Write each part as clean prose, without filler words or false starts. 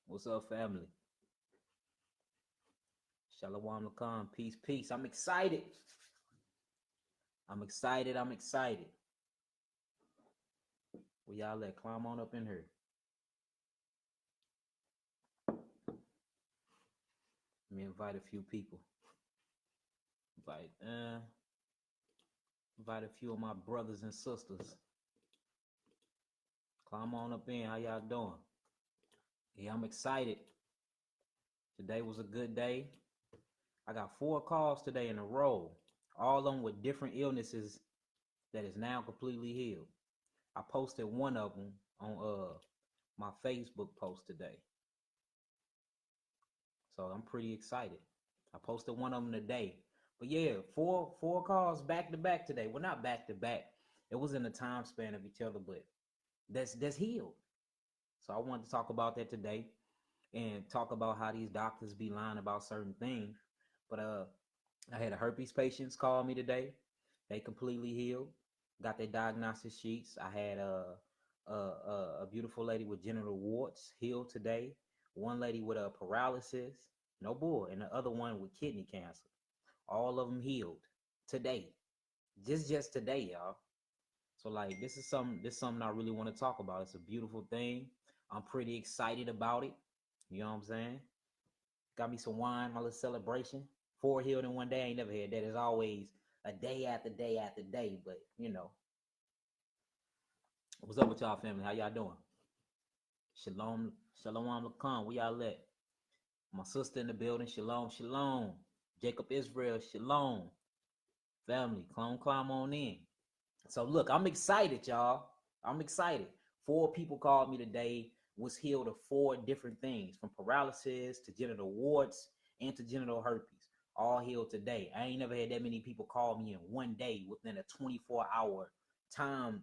What's up, family? Shalom Lakan. Peace, peace. I'm excited. I'm excited. I'm excited. Where y'all at? Climb on up in here. Let me invite a few people. Invite, uh, invite a few of my brothers and sisters. Climb on up in. How y'all doing? Yeah, I'm excited. Today was a good day. I got 4 calls today in a row, all of them with different illnesses that is now completely healed. I posted one of them on my Facebook post today. So I'm pretty excited. I posted one of them today. But yeah, four calls back to back today. Well, not back to back. It was in the time span of each other, but that's healed. So I wanted to talk about that today and talk about how these doctors be lying about certain things. But I had a herpes patients call me today. They completely healed. Got their diagnostic sheets. I had a beautiful lady with genital warts healed today. One lady with a paralysis, no bull, and the other one with kidney cancer. All of them healed today, just today, y'all. So like this is something I really want to talk about. It's a beautiful thing. I'm pretty excited about it. You know what I'm saying? Got me some wine, my little celebration. 4 healed in one day. I ain't never had that. It's always a day after day after day. But what's up with y'all family? How y'all doing? Shalom, shalom lakan. Where y'all at? My sister in the building. Shalom, shalom. Jacob Israel. Shalom. Family, climb on in. So look, I'm excited, y'all. I'm excited. 4 people called me today. Was healed of 4 different things, from paralysis to genital warts and to genital herpes. All healed today. I ain't never had that many people call me in one day within a 24-hour time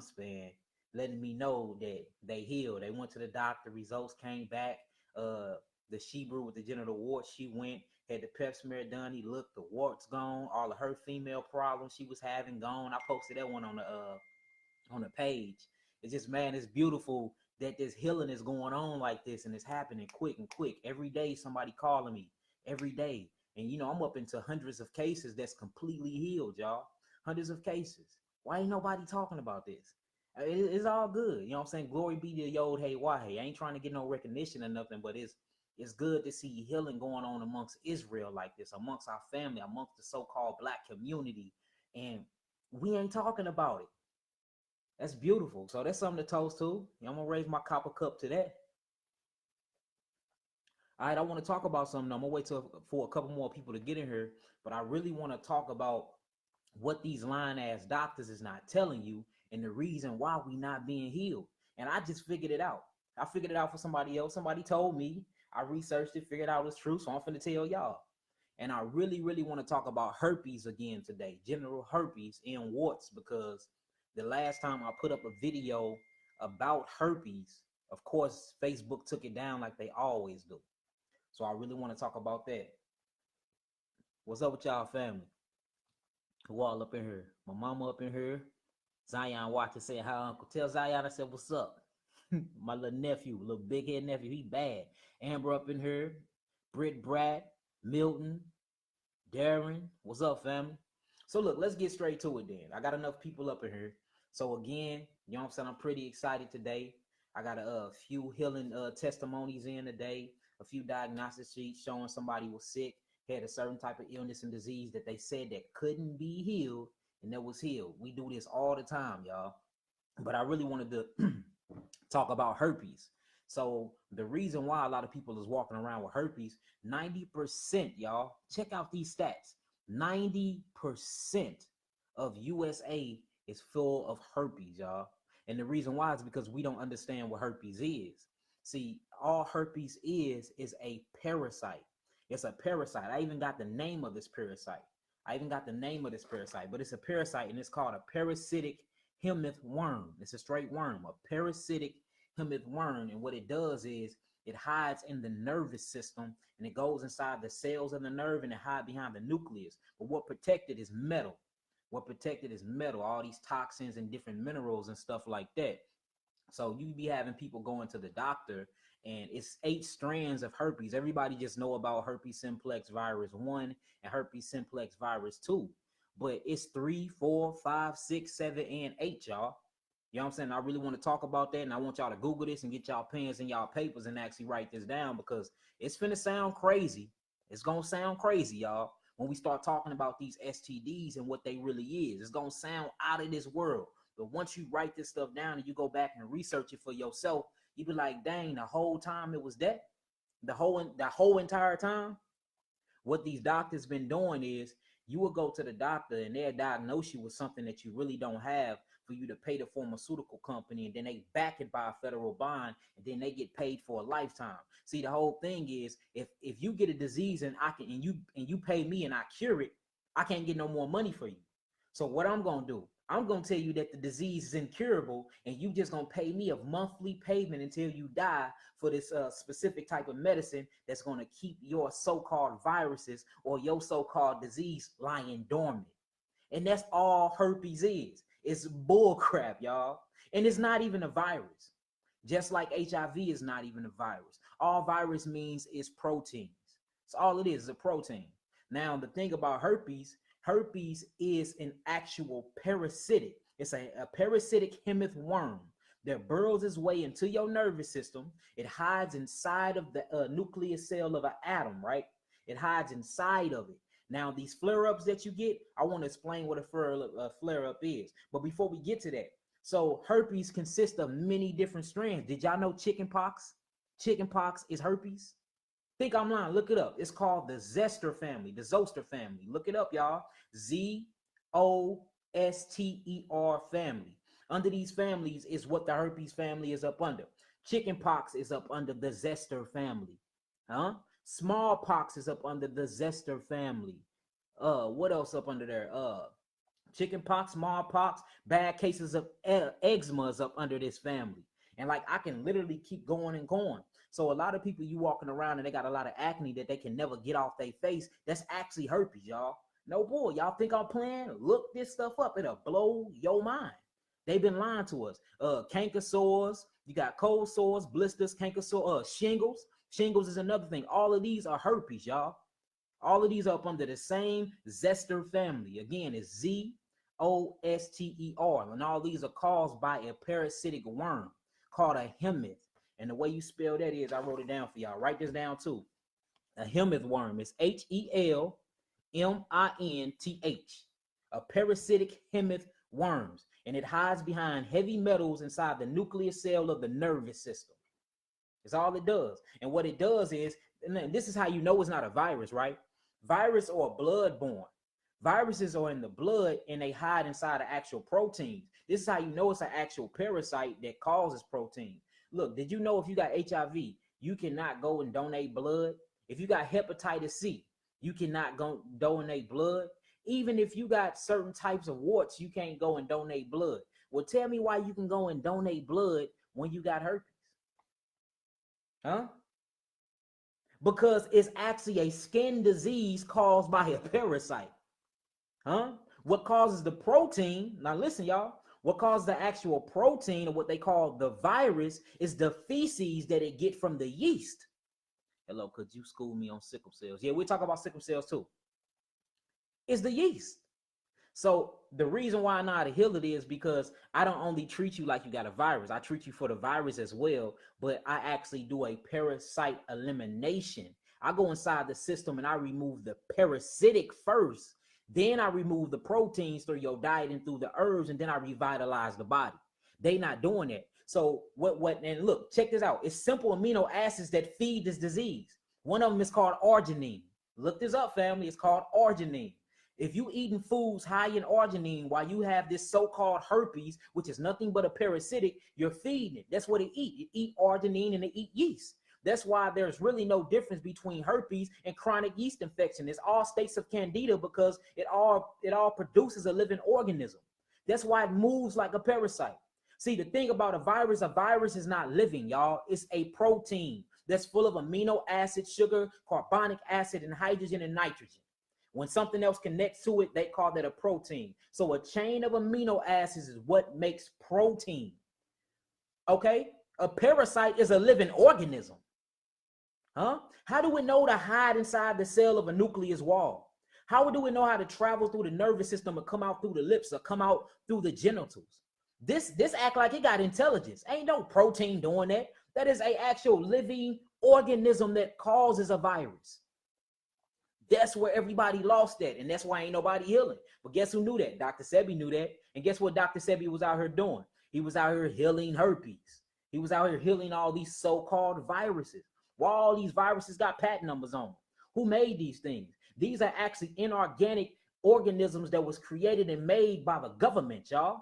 span, letting me know that they healed. They went to the doctor. Results came back. The Shebrew with the genital warts, she went, had the pap smear done. He looked, the warts gone, all of her female problems she was having gone. I posted that one on the page. It's just, man, it's beautiful that this healing is going on like this, and it's happening quick and quick. Every day somebody calling me, every day. And I'm up into hundreds of cases that's completely healed, y'all. Hundreds of cases. Why ain't nobody talking about this? It's all good. You know what I'm saying? Glory be to Yod Hey Wahe. I ain't trying to get no recognition or nothing, but it's good to see healing going on amongst Israel like this, amongst our family, amongst the so-called black community. And we ain't talking about it. That's beautiful. So that's something to toast to. I'm going to raise my copper cup to that. All right, I want to talk about something. I'm going to wait for a couple more people to get in here. But I really want to talk about what these lying-ass doctors is not telling you and the reason why we not being healed. And I just figured it out. I figured it out for somebody else. Somebody told me. I researched it, figured out it's true, so I'm finna tell y'all. And I really, really want to talk about herpes again today, genital herpes and warts, because the last time I put up a video about herpes, of course, Facebook took it down like they always do. So I really want to talk about that. What's up with y'all family? Who all up in here? My mama up in here. Zion watching, say hi, uncle. Tell Zion I said, what's up? My little nephew, little big head nephew, he bad. Amber up in here. Britt, Brad, Milton, Darren. What's up, family? So look, let's get straight to it then. I got enough people up in here. So again, you know what I'm saying? I'm pretty excited today. I got a few healing testimonies in today, a few diagnostic sheets showing somebody was sick, had a certain type of illness and disease that they said that couldn't be healed, and that was healed. We do this all the time, y'all. But I really wanted to talk about herpes. So the reason why a lot of people is walking around with herpes, 90%, y'all, check out these stats. 90% of USA is full of herpes, y'all. And the reason why is because we don't understand what herpes is. See, all herpes is a parasite. It's a parasite. I even got the name of this parasite. But it's a parasite, and it's called a parasitic helminth worm. It's a straight worm, a parasitic helminth worm. And what it does is it hides in the nervous system, and it goes inside the cells of the nerve, and it hides behind the nucleus. But what protected is metal. All these toxins and different minerals and stuff like that. So you be having people going to the doctor and it's 8 strands of herpes. Everybody just know about herpes simplex virus 1 and herpes simplex virus 2. But it's 3, 4, 5, 6, 7, and 8, y'all. You know what I'm saying? I really want to talk about that, and I want y'all to Google this and get y'all pens and y'all papers and actually write this down, because it's finna sound crazy. It's gonna sound crazy, y'all, when we start talking about these STDs and what they really is. It's gonna sound out of this world. But once you write this stuff down and you go back and research it for yourself, you be like, dang, the whole time it was that? The whole entire time? What these doctors been doing is, you will go to the doctor and they'll diagnose you with something that you really don't have, for you to pay the pharmaceutical company, and then they back it by a federal bond, and then they get paid for a lifetime. See, the whole thing is, if you get a disease and you pay me and I cure it, I can't get no more money for you. So what I'm gonna do, I'm gonna tell you that the disease is incurable, and you just gonna pay me a monthly payment until you die for this specific type of medicine that's gonna keep your so-called viruses or your so-called disease lying dormant. And that's all herpes is. It's bull crap, y'all. And it's not even a virus. Just like HIV is not even a virus. All virus means is proteins. It's all it is a protein. Now, the thing about herpes is an actual parasitic. It's a parasitic hemith worm that burrows its way into your nervous system. It hides inside of the nucleus cell of an atom, right? It hides inside of it. Now, these flare-ups that you get, I want to explain what a flare-up is. But before we get to that, so herpes consists of many different strands. Did y'all know chickenpox? Chickenpox is herpes. Think I'm lying. Look it up. It's called the Zoster family, the Zoster family. Look it up, y'all. Zoster family. Under these families is what the herpes family is up under. Chickenpox is up under the Zoster family. Huh? Smallpox is up under the Zoster family. What else up under there? Chickenpox, smallpox, bad cases of eczema is up under this family. And like, I can literally keep going and going. So a lot of people, you walking around and they got a lot of acne that they can never get off their face. That's actually herpes, y'all. No bull. Y'all think I'm playing? Look this stuff up. It'll blow your mind. They've been lying to us. Canker sores. You got cold sores, blisters, canker sore, shingles. Shingles is another thing. All of these are herpes, y'all. All of these are up under the same Zoster family. Again, it's Zoster. And all these are caused by a parasitic worm called a hemith. And the way you spell that is, I wrote it down for y'all. Write this down too. A hemith worm is HELMINTH. A parasitic hemith worms. And it hides behind heavy metals inside the nucleus cell of the nervous system. It's all it does. And what it does is, and this is how you know it's not a virus, right? Virus are bloodborne. Viruses are in the blood and they hide inside the actual proteins. This is how you know it's an actual parasite that causes protein. Look, did you know if you got HIV, you cannot go and donate blood? If you got hepatitis C, you cannot go donate blood. Even if you got certain types of warts, you can't go and donate blood. Well, tell me why you can go and donate blood when you got herpes. Huh? Because it's actually a skin disease caused by a parasite. Huh? What causes the protein? Now listen, y'all. What causes the actual protein, or what they call the virus, is the feces that it get from the yeast. Hello, could you school me on sickle cells? Yeah, we talk about sickle cells too. It's the yeast. So the reason why I know how to heal it is because I don't only treat you like you got a virus. I treat you for the virus as well, but I actually do a parasite elimination. I go inside the system and I remove the parasitic first. Then I remove the proteins through your diet and through the herbs, and then I revitalize the body. They not doing that. So and look, check this out. It's simple amino acids that feed this disease. One of them is called arginine. Look this up, family. It's called arginine. If you eating foods high in arginine while you have this so-called herpes, which is nothing but a parasitic, you're feeding it. That's what it eat. It eat arginine and it eat yeast. That's why there's really no difference between herpes and chronic yeast infection. It's all states of candida because it all produces a living organism. That's why it moves like a parasite. See, the thing about a virus is not living, y'all. It's a protein that's full of amino acid, sugar, carbonic acid, and hydrogen and nitrogen. When something else connects to it, they call that a protein. So a chain of amino acids is what makes protein. Okay? A parasite is a living organism. Huh? How do we know to hide inside the cell of a nucleus wall? How do we know how to travel through the nervous system or come out through the lips or come out through the genitals? This act like it got intelligence. Ain't no protein doing that. That is a actual living organism that causes a virus. That's where everybody lost that, and that's why ain't nobody healing. But guess who knew that? Dr. Sebi knew that. And guess what Dr. Sebi was out here doing? He was out here healing herpes. He was out here healing all these so-called viruses. Well, all these viruses got patent numbers on them. Who made these things? These are actually inorganic organisms that was created and made by the government, y'all.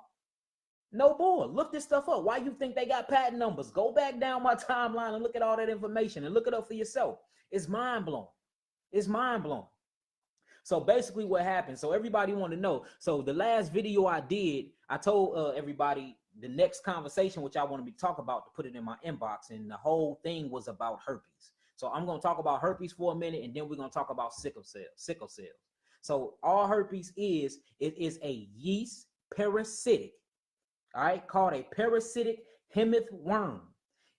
No boy, look this stuff up. Why you think they got patent numbers? Go back down my timeline and look at all that information and look it up for yourself. It's mind-blowing. It's mind-blowing. So basically what happened, so everybody want to know. So the last video I did, I told everybody the next conversation, which I want to be talking about, to put it in my inbox, and the whole thing was about herpes. So I'm going to talk about herpes for a minute, and then we're going to talk about sickle cells. So all herpes is, it is a yeast parasitic, all right, called a parasitic hemorrhagic worm.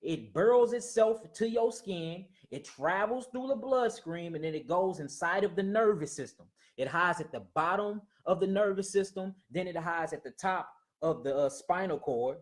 It burrows itself to your skin. It travels through the bloodstream, and then it goes inside of the nervous system. It hides at the bottom of the nervous system. Then it hides at the top of the spinal cord,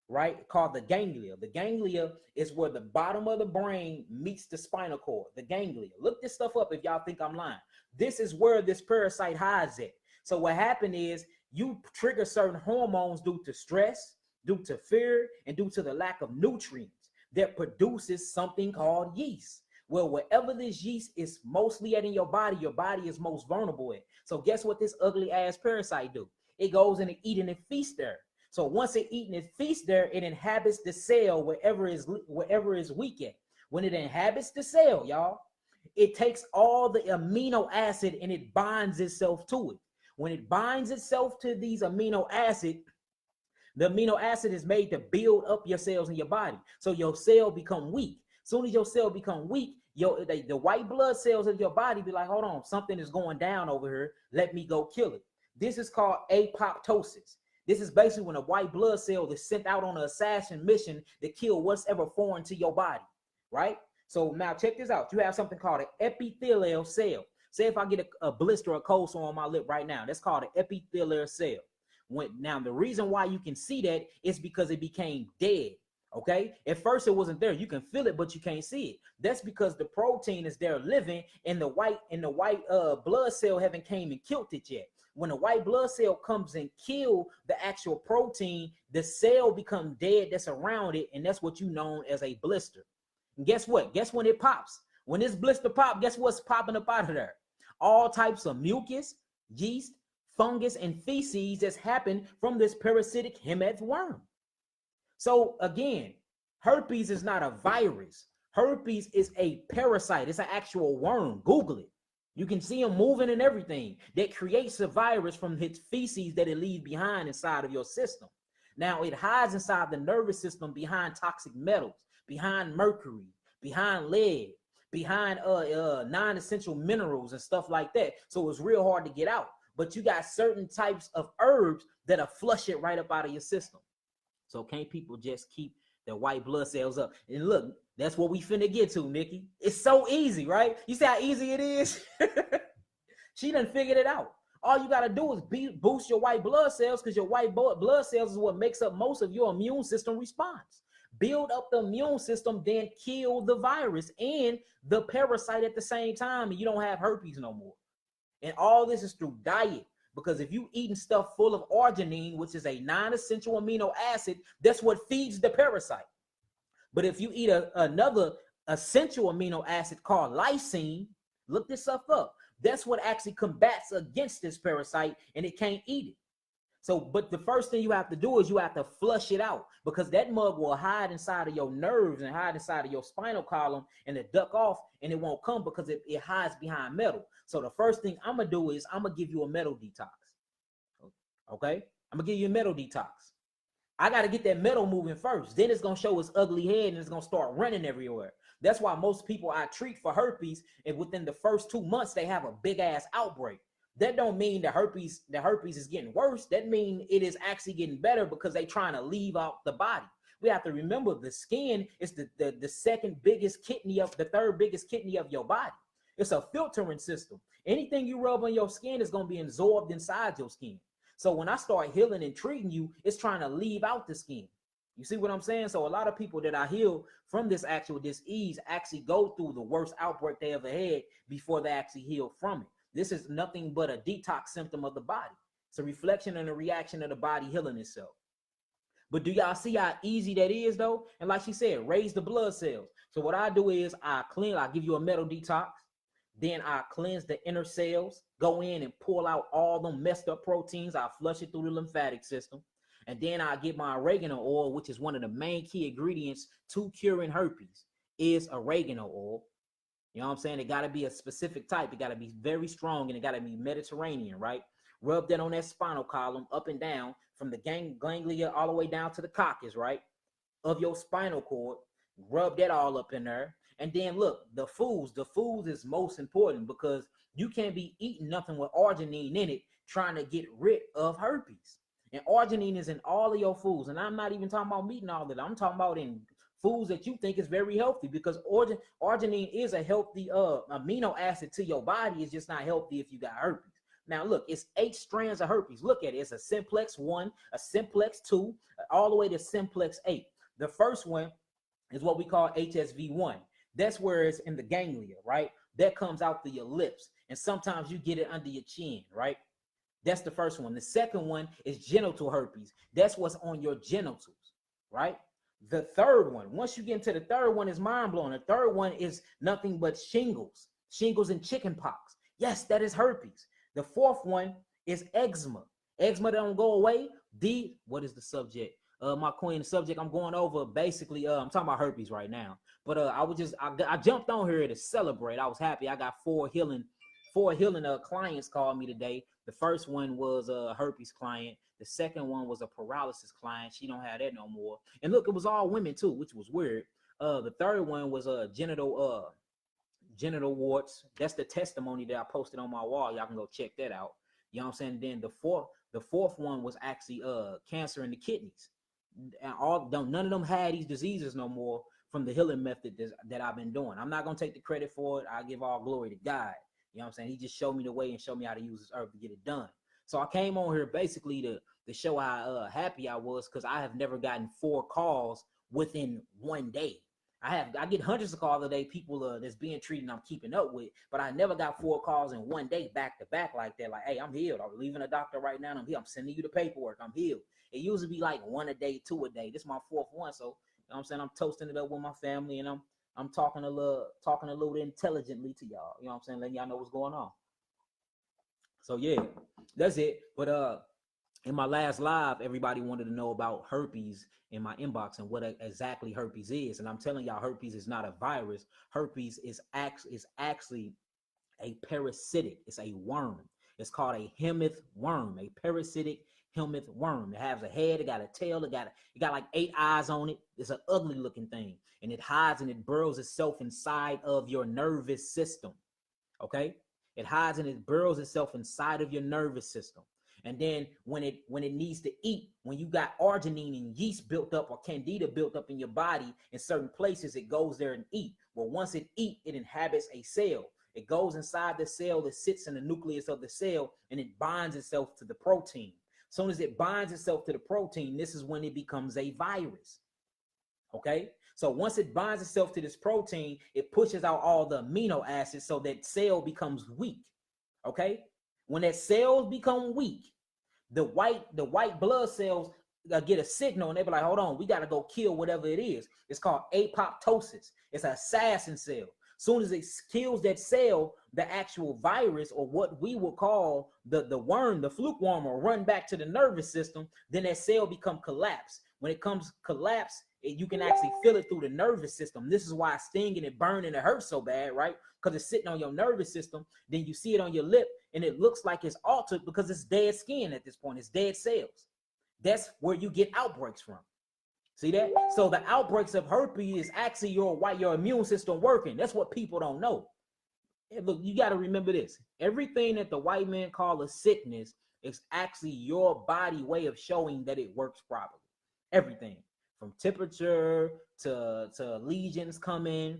right? Called the ganglia. The ganglia is where the bottom of the brain meets the spinal cord, the ganglia. Look this stuff up if y'all think I'm lying. This is where this parasite hides at. So what happened is you trigger certain hormones due to stress, due to fear, and due to the lack of nutrients that produces something called yeast. Well, wherever this yeast is mostly at in your body is most vulnerable at. So guess what this ugly ass parasite do? It goes in and eat and it feasts there. So once it eat and it feasts there, it inhabits the cell wherever is weak at. When it inhabits the cell, y'all, it takes all the amino acid and it binds itself to it. When it binds itself to these amino acid, the amino acid is made to build up your cells in your body. So your cell become weak. Soon as your cell become weak, the white blood cells of your body be like, hold on, something is going down over here. Let me go kill it. This is called apoptosis. This is basically when a white blood cell is sent out on an assassin mission to kill what's ever foreign to your body, right? So now check this out. You have something called an epithelial cell. Say if I get a blister or a cold sore on my lip right now, that's called an epithelial cell. Now the reason why you can see that is because it became dead. Okay, at first it wasn't there. You can feel it, but you can't see it. That's because the protein is there living, and the white blood cell haven't came and killed it yet. When a white blood cell comes and kill the actual protein, the cell becomes dead that's around it, and that's what you know as a blister. And guess what? Guess when it pops? When this blister pop, guess what's popping up out of there? All types of mucus, yeast, fungus, and feces that's happened from this parasitic hemorrhagic worm. So again, herpes is not a virus. Herpes is a parasite. It's an actual worm. Google it. You can see them moving and everything that creates a virus from its feces that it leaves behind inside of your system. Now it hides inside the nervous system behind toxic metals, behind mercury, behind lead, behind non-essential minerals and stuff like that. So it's real hard to get out. But you got certain types of herbs that'll flush it right up out of your system. So can't people just keep their white blood cells up? And look, that's what we finna get to, Nikki. It's so easy, right? You see how easy it is? She done figured it out. All you gotta do is boost your white blood cells, because your white blood cells is what makes up most of your immune system response. Build up the immune system, then kill the virus and the parasite at the same time, and you don't have herpes no more. And all this is through diet. Because if you eating stuff full of arginine, which is a non-essential amino acid, that's what feeds the parasite. But if you eat another essential amino acid called lysine, look this stuff up. That's what actually combats against this parasite, and it can't eat it. So, but the first thing you have to do is you have to flush it out, because that mug will hide inside of your nerves and hide inside of your spinal column, and it duck off, and it won't come because it hides behind metal. So the first thing I'm going to do is I'm going to give you a metal detox. Okay? I'm going to give you a metal detox. I got to get that metal moving first. Then it's going to show its ugly head, and it's going to start running everywhere. That's why most people I treat for herpes, and within the first 2 months, they have a big ass outbreak. That don't mean the herpes is getting worse. That means it is actually getting better because they trying to leave out the body. We have to remember the skin is the second biggest kidney of the third biggest kidney of your body. It's a filtering system. Anything you rub on your skin is going to be absorbed inside your skin. So when I start healing and treating you, it's trying to leave out the skin. You see what I'm saying? So a lot of people that I heal from this actual disease actually go through the worst outbreak they ever had before they actually heal from it. This is nothing but a detox symptom of the body. It's a reflection and a reaction of the body healing itself. But do y'all see how easy that is though? And like she said, raise the blood cells. So what I do is I give you a metal detox. Then I cleanse the inner cells, go in and pull out all them messed up proteins. I flush it through the lymphatic system. And then I get my oregano oil, which is one of the main key ingredients to curing herpes, is oregano oil. You know what I'm saying? It got to be a specific type. It got to be very strong, and it got to be Mediterranean, right? Rub that on that spinal column, up and down, from the ganglia all the way down to the coccus, right, of your spinal cord. Rub that all up in there. And then look, the foods is most important, because you can't be eating nothing with arginine in it trying to get rid of herpes. And arginine is in all of your foods. And I'm not even talking about meat and all that. I'm talking about in foods that you think is very healthy, because arginine is a healthy amino acid to your body. It's just not healthy if you got herpes. Now look, it's 8 strands of herpes. Look at it. It's a simplex 1, a simplex 2, all the way to simplex 8. The first one is what we call HSV1. That's where it's in the ganglia, right? That comes out through your lips. And sometimes you get it under your chin, right? That's the first one. The second one is genital herpes. That's what's on your genitals, right? The third one, once you get into the third one, is mind-blowing. The third one is nothing but shingles and chickenpox. Yes, that is herpes. The fourth one is eczema. Eczema don't go away. What is the subject? My queen, the subject I'm going over, basically, I'm talking about herpes right now. But I jumped on here to celebrate. I was happy. I got 4 healing clients called me today. The first one was a herpes client. The second one was a paralysis client. She don't have that no more. And look, it was all women too, which was weird. The third one was a genital warts. That's the testimony that I posted on my wall. Y'all can go check that out. You know what I'm saying? Then the fourth one was actually cancer in the kidneys. And none of them had these diseases no more from the healing method that I've been doing. I'm not gonna take the credit for it. I give all glory to God. You know what I'm saying? He just showed me the way and showed me how to use this herb to get it done. So I came on here basically to show how happy I was, because I have never gotten 4 calls within one day. I get hundreds of calls a day, people that's being treated and I'm keeping up with, but I never got 4 calls in one day back to back like that. Like, hey, I'm healed. I'm leaving a doctor right now. I'm here. I'm sending you the paperwork. I'm healed. It usually be like 1 a day, 2 a day. This is my 4th one. So, you know what I'm saying? I'm toasting it up with my family, and I'm talking a little intelligently to y'all. You know what I'm saying? Letting y'all know what's going on. So yeah, that's it. But in my last live, everybody wanted to know about herpes in my inbox and what exactly herpes is. And I'm telling y'all, herpes is not a virus. Herpes is actually a parasitic. It's a worm. It's called a helminth worm, a parasitic helminth worm. It has a head, it got a tail, it got like 8 eyes on it. It's an ugly looking thing, and it hides and it burrows itself inside of your nervous system. Okay, it hides and it burrows itself inside of your nervous system. And then when it needs to eat, when you got arginine and yeast built up or candida built up in your body in certain places, it goes there and eat. Well, once it eat, it inhabits a cell. It goes inside the cell, it sits in the nucleus of the cell, and it binds itself to the protein. As soon as it binds itself to the protein, this is when it becomes a virus. Okay? So once it binds itself to this protein, it pushes out all the amino acids, so that cell becomes weak. Okay? When that cells become weak, the white blood cells get a signal, and they be like, hold on, we got to go kill whatever it is. It's called apoptosis. It's an assassin cell. Soon as it kills that cell, the actual virus, or what we will call the worm, the fluke worm, will run back to the nervous system. Then that cell become collapsed. When it comes collapse, you can actually feel it through the nervous system. This is why it's stinging and burning and it hurts so bad, right? Because it's sitting on your nervous system. Then you see it on your lip, and it looks like it's altered because it's dead skin at this point. It's dead cells. That's where you get outbreaks from. See that? So the outbreaks of herpes is actually your immune system working. That's what people don't know. And look, you got to remember this. Everything that the white man call a sickness is actually your body way of showing that it works properly. Everything. from temperature to lesions coming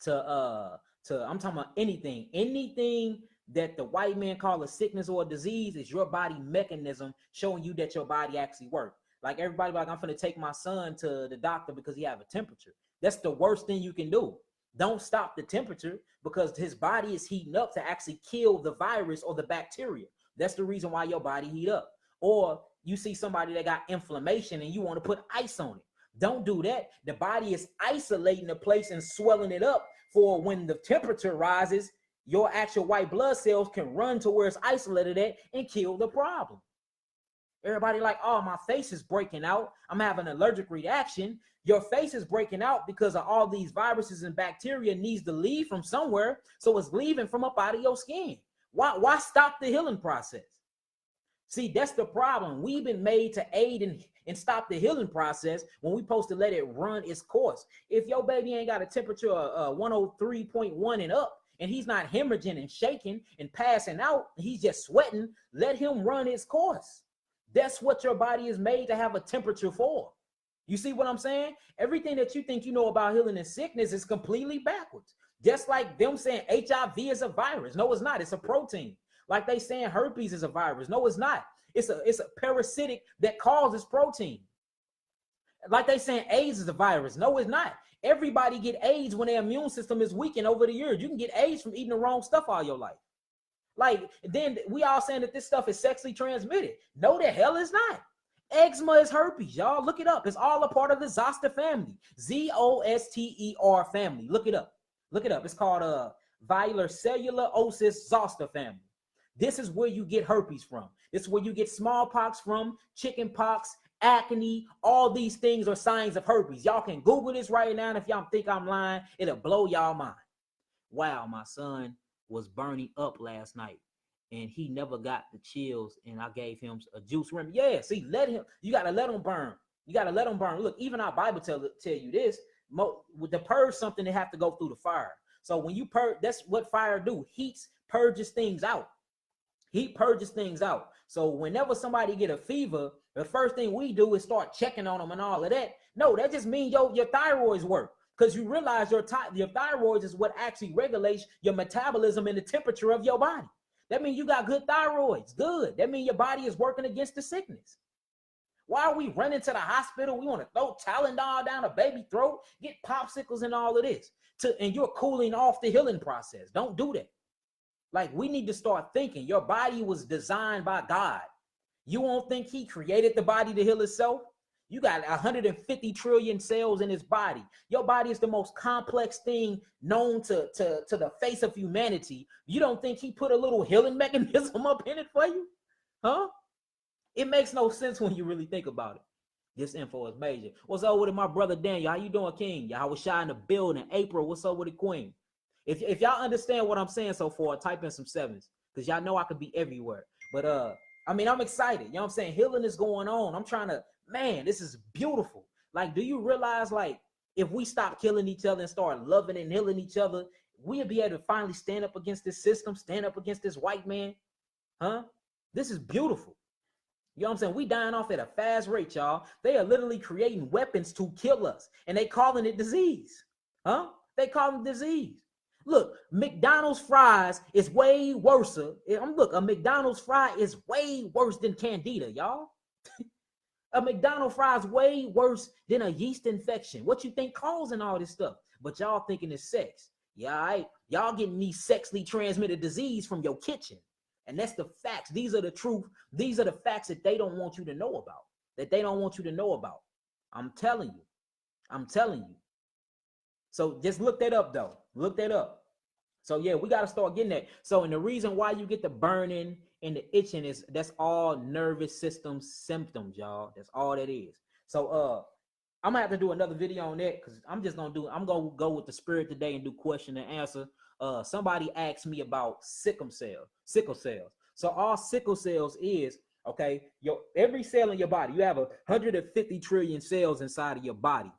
to I'm talking about anything that the white man call a sickness or a disease is your body mechanism showing you that your body actually works. Like everybody, like, I'm finna take my son to the doctor because he have a temperature. That's the worst thing you can do. Don't stop the temperature because his body is heating up to actually kill the virus or the bacteria. That's the reason why your body heat up. Or you see somebody that got inflammation and you want to put ice on it. Don't do that. The body is isolating the place and swelling it up for when the temperature rises, your actual white blood cells can run to where it's isolated at and kill the problem. Everybody like, oh, my face is breaking out. I'm having an allergic reaction. Your face is breaking out because of all these viruses and bacteria needs to leave from somewhere. So it's leaving from up out of your skin. Why stop the healing process? See, that's the problem. We've been made to aid and stop the healing process when we're supposed to let it run its course. If your baby ain't got a temperature of 103.1 and up, and he's not hemorrhaging and shaking and passing out, he's just sweating, let him run its course. That's what your body is made to have a temperature for. You see what I'm saying? Everything that you think you know about healing and sickness is completely backwards. Just like them saying HIV is a virus. No, it's not. It's a protein. Like they saying herpes is a virus. No, it's not. It's a parasitic that causes protein. Like they saying AIDS is a virus. No, it's not. Everybody get AIDS when their immune system is weakened over the years. You can get AIDS from eating the wrong stuff all your life. Like, then we all saying that this stuff is sexually transmitted. No, the hell is not. Eczema is herpes, y'all. Look it up. It's all a part of the Zoster family. Zoster family. Look it up. Look it up. It's called Virulocellular Zoster family. This is where you get herpes from. This is where you get smallpox from, chickenpox, acne. All these things are signs of herpes. Y'all can Google this right now, and if y'all think I'm lying, it'll blow y'all mind. Wow, my son was burning up last night, and he never got the chills, and I gave him a juice remedy. Yeah, see, you got to let him burn. You got to let him burn. Look, even our Bible tell you this, with the purge something, they have to go through the fire. So when you purge, that's what fire do. Heat purges things out. Heat purges things out. So whenever somebody get a fever, the first thing we do is start checking on them and all of that. No, that just means your thyroids work. Because you realize your thyroid is what actually regulates your metabolism and the temperature of your body. That means you got good thyroids. Good. That means your body is working against the sickness. Why are we running to the hospital? We want to throw Tylenol down a baby throat, get popsicles and all of this. And you're cooling off the healing process. Don't do that. Like, we need to start thinking. Your body was designed by God. You won't think he created the body to heal itself? You got 150 trillion cells in his body. Your body is the most complex thing known to the face of humanity. You don't think he put a little healing mechanism up in it for you? Huh? It makes no sense when you really think about it. This info is major. What's up with it, my brother Daniel? How you doing, King? Y'all was shy in the building. April, what's up with it, Queen? If y'all understand what I'm saying so far, type in some sevens, because y'all know I could be everywhere. But I mean, I'm excited. You know what I'm saying? Healing is going on. I'm trying to, man, this is beautiful. Like, do you realize, like, if we stop killing each other and start loving and healing each other, we'll be able to finally stand up against this system, stand up against this white man? Huh? This is beautiful. You know what I'm saying? We dying off at a fast rate, y'all. They are literally creating weapons to kill us, and they calling it disease. Huh? They call it disease. Look, McDonald's fries is way worse. Look, a McDonald's fry is way worse than Candida, y'all. A McDonald's fry is way worse than a yeast infection. What you think causing all this stuff? But y'all thinking it's sex. Yeah, all right? Y'all getting these sexually transmitted disease from your kitchen. And that's the facts. These are the truth. These are the facts that they don't want you to know about. That they don't want you to know about. I'm telling you. I'm telling you. So just look that up, though. Look that up. So yeah, we got to start getting that. So, and the reason why you get the burning and the itching is that's all nervous system symptoms, y'all. That's all that is. So I'm gonna have to do another video on that because I'm gonna go with the spirit today and do question and answer. Somebody asked me about sickle cells. So all sickle cells is, okay, every cell in your body, you have 150 trillion cells inside of your body.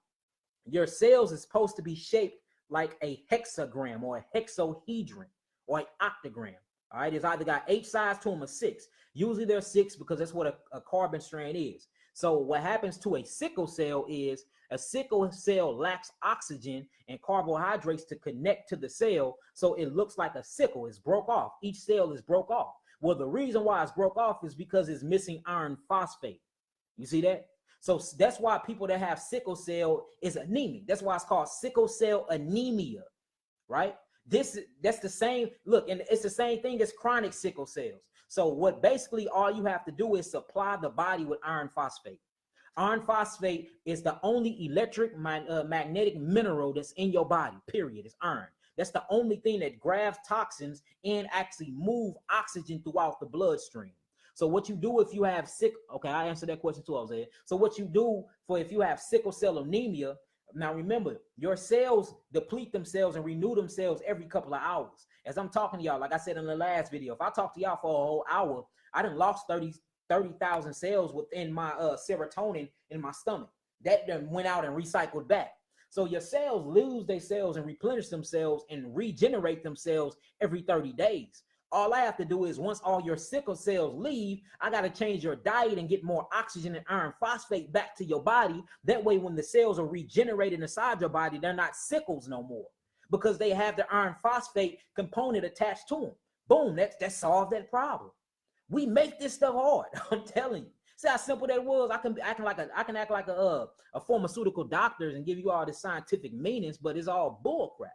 Your cells is supposed to be shaped like a hexagram or a hexahedron or an octagram. All right, it's either got 8 sides to them or 6. Usually they're 6 because that's what a carbon strand is. So what happens to a sickle cell is a sickle cell lacks oxygen and carbohydrates to connect to the cell, so it looks like a sickle. It's broke off. Each cell is broke off. Well, the reason why it's broke off is because it's missing iron phosphate. You see that? So that's why people that have sickle cell is anemic. That's why it's called sickle cell anemia, right? That's the same look, and it's the same thing as chronic sickle cells. So what basically all you have to do is supply the body with iron phosphate. Iron phosphate is the only electric magnetic mineral that's in your body, period. It's iron. That's the only thing that grabs toxins and actually move oxygen throughout the bloodstream. So what you do if you have okay, I answered that question too, Jose. So what you do for if you have sickle cell anemia, now remember, your cells deplete themselves and renew themselves every couple of hours. As I'm talking to y'all, like I said in the last video, if I talk to y'all for a whole hour, I done lost 30,000 cells within my serotonin in my stomach. That done went out and recycled back. So your cells lose their cells and replenish themselves and regenerate themselves every 30 days. All I have to do is once all your sickle cells leave, I got to change your diet and get more oxygen and iron phosphate back to your body. That way, when the cells are regenerated inside your body, they're not sickles no more because they have the iron phosphate component attached to them. Boom, that solved that problem. We make this stuff hard. I'm telling you. See how simple that was? I can act like a pharmaceutical doctor and give you all the scientific meanings, but it's all bull crap.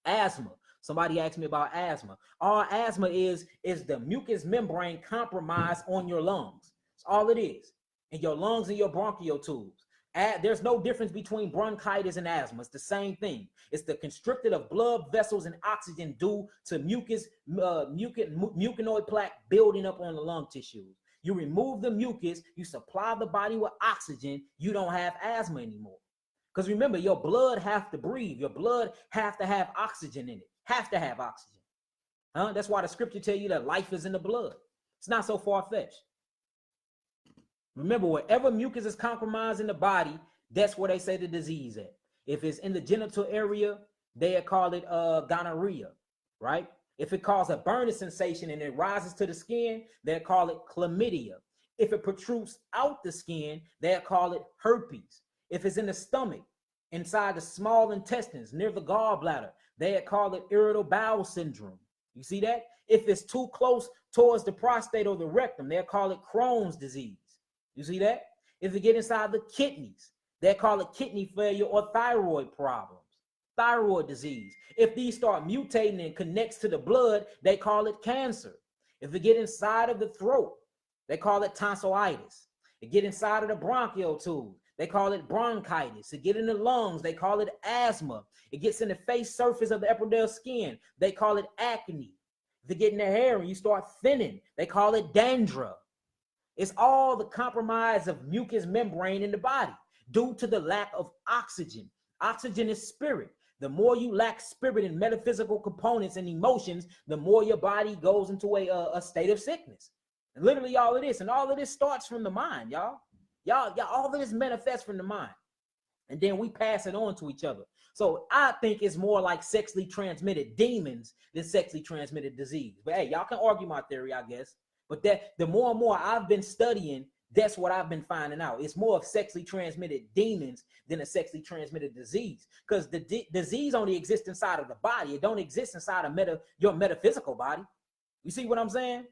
Asthma. Somebody asked me about asthma. All asthma is the mucous membrane compromise on your lungs. That's all it is. And your lungs and your bronchial tubes. There's no difference between bronchitis and asthma. It's the same thing. It's the constricted of blood vessels and oxygen due to mucinoid plaque building up on the lung tissues. You remove the mucus, you supply the body with oxygen, you don't have asthma anymore. Because remember, your blood have to breathe. Your blood have to have oxygen in it. Have to have oxygen. That's why the scripture tell you that life is in the blood. It's not so far-fetched. Remember, wherever mucus is compromised in the body, that's where they say the disease at. If it's in the genital area, they call it gonorrhea, right? If it causes a burning sensation and it rises to the skin, they call it chlamydia. If it protrudes out the skin, they call it herpes. If it's in the stomach, inside the small intestines, near the gallbladder, they call it irritable bowel syndrome. You see that? If it's too close towards the prostate or the rectum, they call it Crohn's disease. You see that? If it get inside the kidneys, they call it kidney failure or thyroid problems, thyroid disease. If these start mutating and connects to the blood, they call it cancer. If it get inside of the throat, they call it tonsillitis. It get inside of the bronchial tube, they call it bronchitis. It get in the lungs, they call it asthma. It gets in the face surface of the epidermal skin, they call it acne. If it get in the hair and you start thinning, they call it dandruff. It's all the compromise of mucous membrane in the body due to the lack of oxygen. Oxygen is spirit. The more you lack spirit and metaphysical components and emotions, the more your body goes into a state of sickness. And literally all of this, and all of this starts from the mind, y'all. Y'all, all of this manifests from the mind. And then we pass it on to each other. So I think it's more like sexually transmitted demons than sexually transmitted disease. But hey, y'all can argue my theory, I guess. But that the more and more I've been studying, that's what I've been finding out. It's more of sexually transmitted demons than a sexually transmitted disease. Because the disease only exists inside of the body. It don't exist inside of your metaphysical body. You see what I'm saying?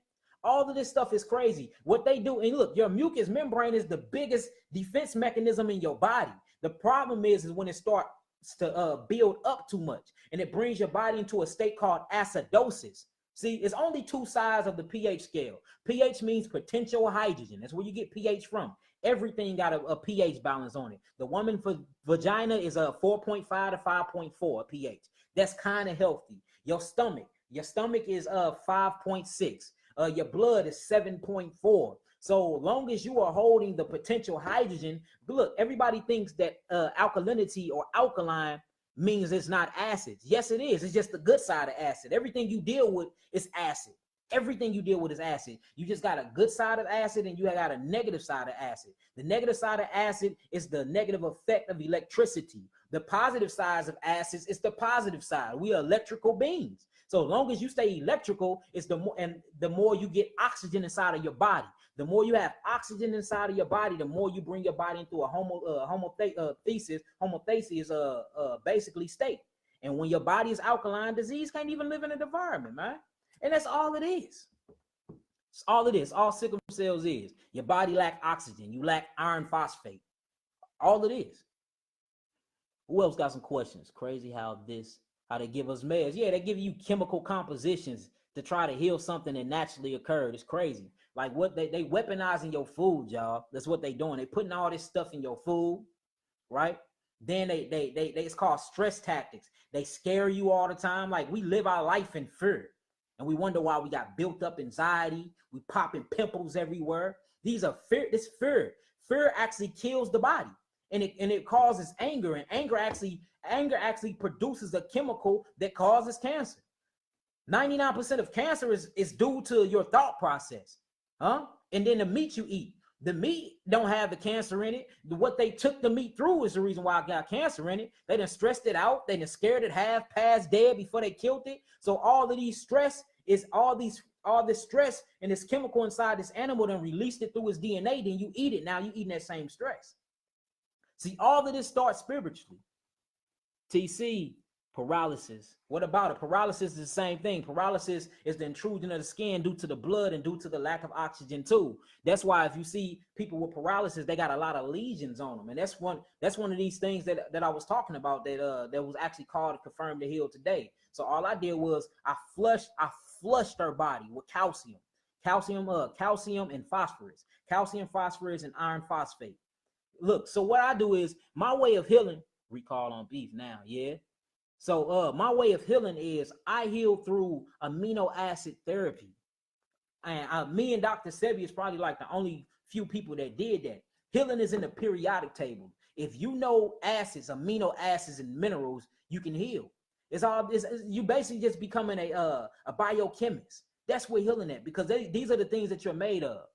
All of this stuff is crazy. What they do, and look, your mucous membrane is the biggest defense mechanism in your body. The problem is when it starts to build up too much, and it brings your body into a state called acidosis. See, it's only two sides of the pH scale. pH means potential hydrogen. That's where you get pH from. Everything got a pH balance on it. The woman for vagina is a 4.5 to 5.4 pH. That's kind of healthy. Your stomach is 5.6. Your blood is 7.4. So long as you are holding the potential hydrogen, look, everybody thinks that alkalinity or alkaline means it's not acid. Yes, it is. It's just the good side of acid. Everything you deal with is acid. Everything you deal with is acid. You just got a good side of acid and you got a negative side of acid. The negative side of acid is the negative effect of electricity. The positive side of acids is the positive side. We are electrical beings. So as long as you stay electrical, it's the more you get oxygen inside of your body. The more you have oxygen inside of your body, the more you bring your body into a basically state. And when your body is alkaline, disease can't even live in an environment, man. And that's all it is. It's all it is. All sickle cells is. Your body lack oxygen. You lack iron phosphate. All it is. Who else got some questions? Crazy how they give us meds. Yeah, they give you chemical compositions to try to heal something that naturally occurred. It's crazy. Like what they weaponizing your food, y'all. That's what they doing. They putting all this stuff in your food, right? Then they it's called stress tactics. They scare you all the time. Like we live our life in fear. And we wonder why we got built up anxiety. We popping pimples everywhere. These are fear. This fear. Fear actually kills the body. And it causes anger. And anger actually produces a chemical that causes cancer. 99% of cancer is due to your thought process. Huh? And then the meat you eat. The meat don't have the cancer in it. What they took the meat through is the reason why I got cancer in it. They done stressed it out. They done scared it half past dead before they killed it. So all of these stress is all this stress and this chemical inside this animal then released it through its DNA. Then you eat it. Now you eating that same stress. See, all of this starts spiritually. TC, paralysis. What about it? Paralysis is the same thing. Paralysis is the intrusion of the skin due to the blood and due to the lack of oxygen too. That's why if you see people with paralysis, they got a lot of lesions on them. And that's one of these things that I was talking about that was actually called Confirmed to Heal today. So all I did was I flushed her body with calcium and phosphorus, and iron phosphate. Look, so what I do is my way of healing, recall on beef now, yeah. So my way of healing is I heal through amino acid therapy. And me and Dr. Sebi is probably like the only few people that did that. Healing is in the periodic table. If you know acids, amino acids, and minerals, you can heal. You basically just becoming a biochemist. That's where healing at, because these are the things that you're made of.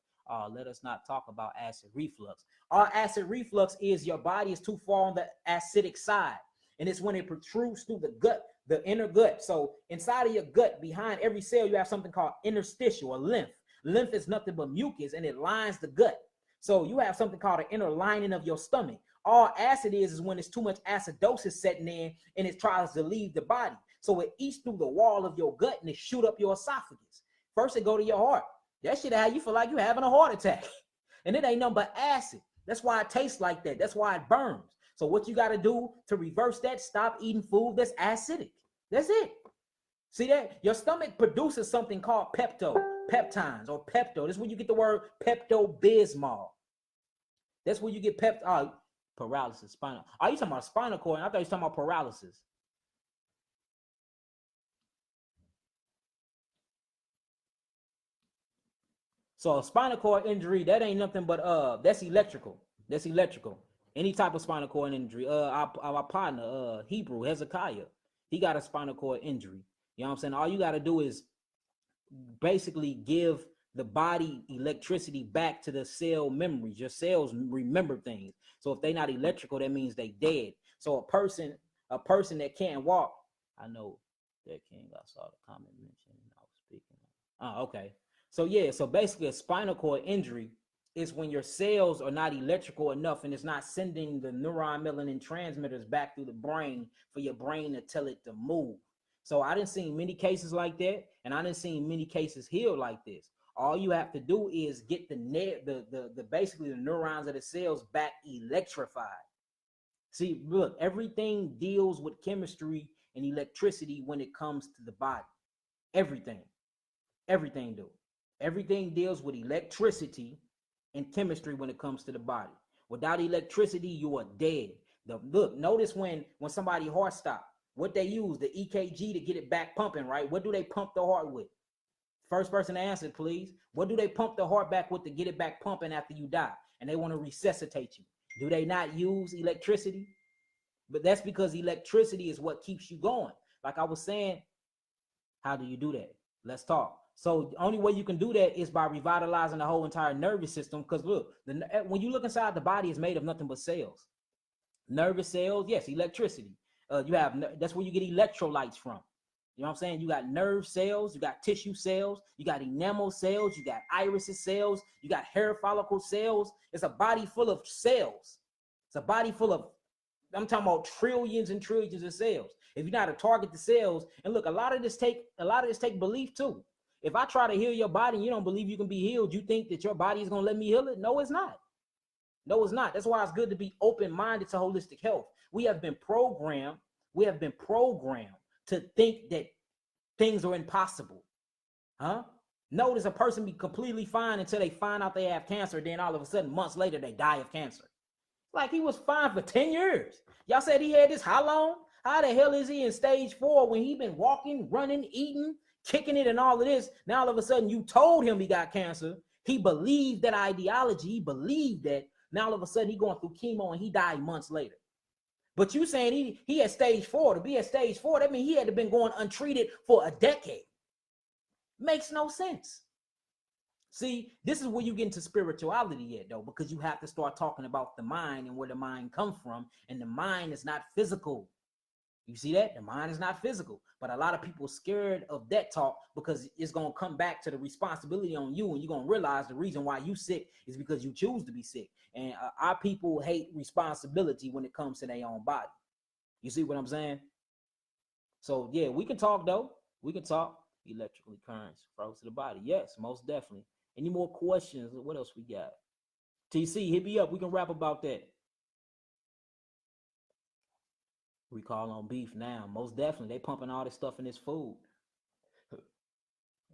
Let us not talk about acid reflux. Our acid reflux is your body is too far on the acidic side. And it's when it protrudes through the gut, the inner gut. So inside of your gut, behind every cell, you have something called interstitial or lymph. Lymph is nothing but mucus, and it lines the gut. So you have something called an inner lining of your stomach. All acid is when it's too much acidosis setting in, and it tries to leave the body. So it eats through the wall of your gut, and it shoot up your esophagus. First, it go to your heart. That shit how you feel like you're having a heart attack. And it ain't nothing but acid. That's why it tastes like that. That's why it burns. So what you got to do to reverse that, stop eating food that's acidic. That's it. See that? Your stomach produces something called peptines or pepto. This is where you get the word Pepto-Bismol. That's where you get paralysis, spinal. Are you talking about spinal cord? I thought you were talking about paralysis. So a spinal cord injury, that ain't nothing but that's electrical. That's electrical. Any type of spinal cord injury. Our partner, Hebrew, Hezekiah, he got a spinal cord injury. You know what I'm saying? All you got to do is basically give the body electricity back to the cell memories. Your cells remember things. So if they're not electrical, that means they dead. So a person that can't walk, I know that King, I saw the comment mentioned. I was speaking. Oh, okay. So yeah, so basically a spinal cord injury is when your cells are not electrical enough and it's not sending the neuron melanin transmitters back through the brain for your brain to tell it to move. So I didn't see many cases like that, and I didn't see many cases healed like this. All you have to do is get basically the neurons of the cells back electrified. See, look, everything deals with chemistry and electricity when it comes to the body. Everything do. Everything deals with electricity and chemistry when it comes to the body. Without electricity, you are dead. Look, notice when somebody's heart stops, what they use, the EKG to get it back pumping, right? What do they pump the heart with? First person to answer, please. What do they pump the heart back with to get it back pumping after you die? And they want to resuscitate you. Do they not use electricity? But that's because electricity is what keeps you going. Like I was saying, how do you do that? Let's talk. So the only way you can do that is by revitalizing the whole entire nervous system. Because look, when you look inside, the body is made of nothing but cells. Nervous cells, yes, electricity. That's where you get electrolytes from. You know what I'm saying? You got nerve cells, you got tissue cells, you got enamel cells, you got iris cells, you got hair follicle cells. It's a body full of cells. It's a body full of, I'm talking about trillions and trillions of cells. If you know how to target the cells, and look, a lot of this take belief too. If I try to heal your body and you don't believe you can be healed, you think that your body is gonna let me heal it? No, it's not. No, it's not. That's why it's good to be open-minded to holistic health. We have been programmed to think that things are impossible. Notice a person be completely fine until they find out they have cancer. Then all of a sudden, months later, they die of cancer. Like he was fine for 10 years. Y'all said he had this how long? How the hell is he in stage 4 when he been walking, running, eating, kicking it and all of this? Now all of a sudden you told him he got cancer. He believed that ideology. He believed that. Now all of a sudden he going through chemo and he died months later. But you saying he at stage 4. To be at stage 4, that means he had to been going untreated for a decade. Makes no sense. See, this is where you get into spirituality at, though, because you have to start talking about the mind and where the mind comes from. And the mind is not physical. You see that? The mind is not physical. But a lot of people are scared of that talk because it's going to come back to the responsibility on you. And you're going to realize the reason why you sick is because you choose to be sick. And our people hate responsibility when it comes to their own body. You see what I'm saying? So, yeah, we can talk, though. We can talk. Electrically currents froze to the body. Yes, most definitely. Any more questions? What else we got? TC, hit me up. We can rap about that. Recall on beef now. Most definitely. They pumping all this stuff in this food.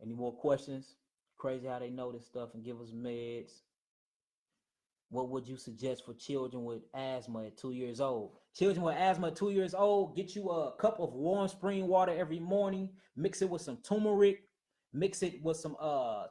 Any more questions? Crazy how they know this stuff and give us meds. What would you suggest for children with asthma at 2 years old? Children with asthma at 2 years old, get you a cup of warm spring water every morning. Mix it with some turmeric. Mix it with some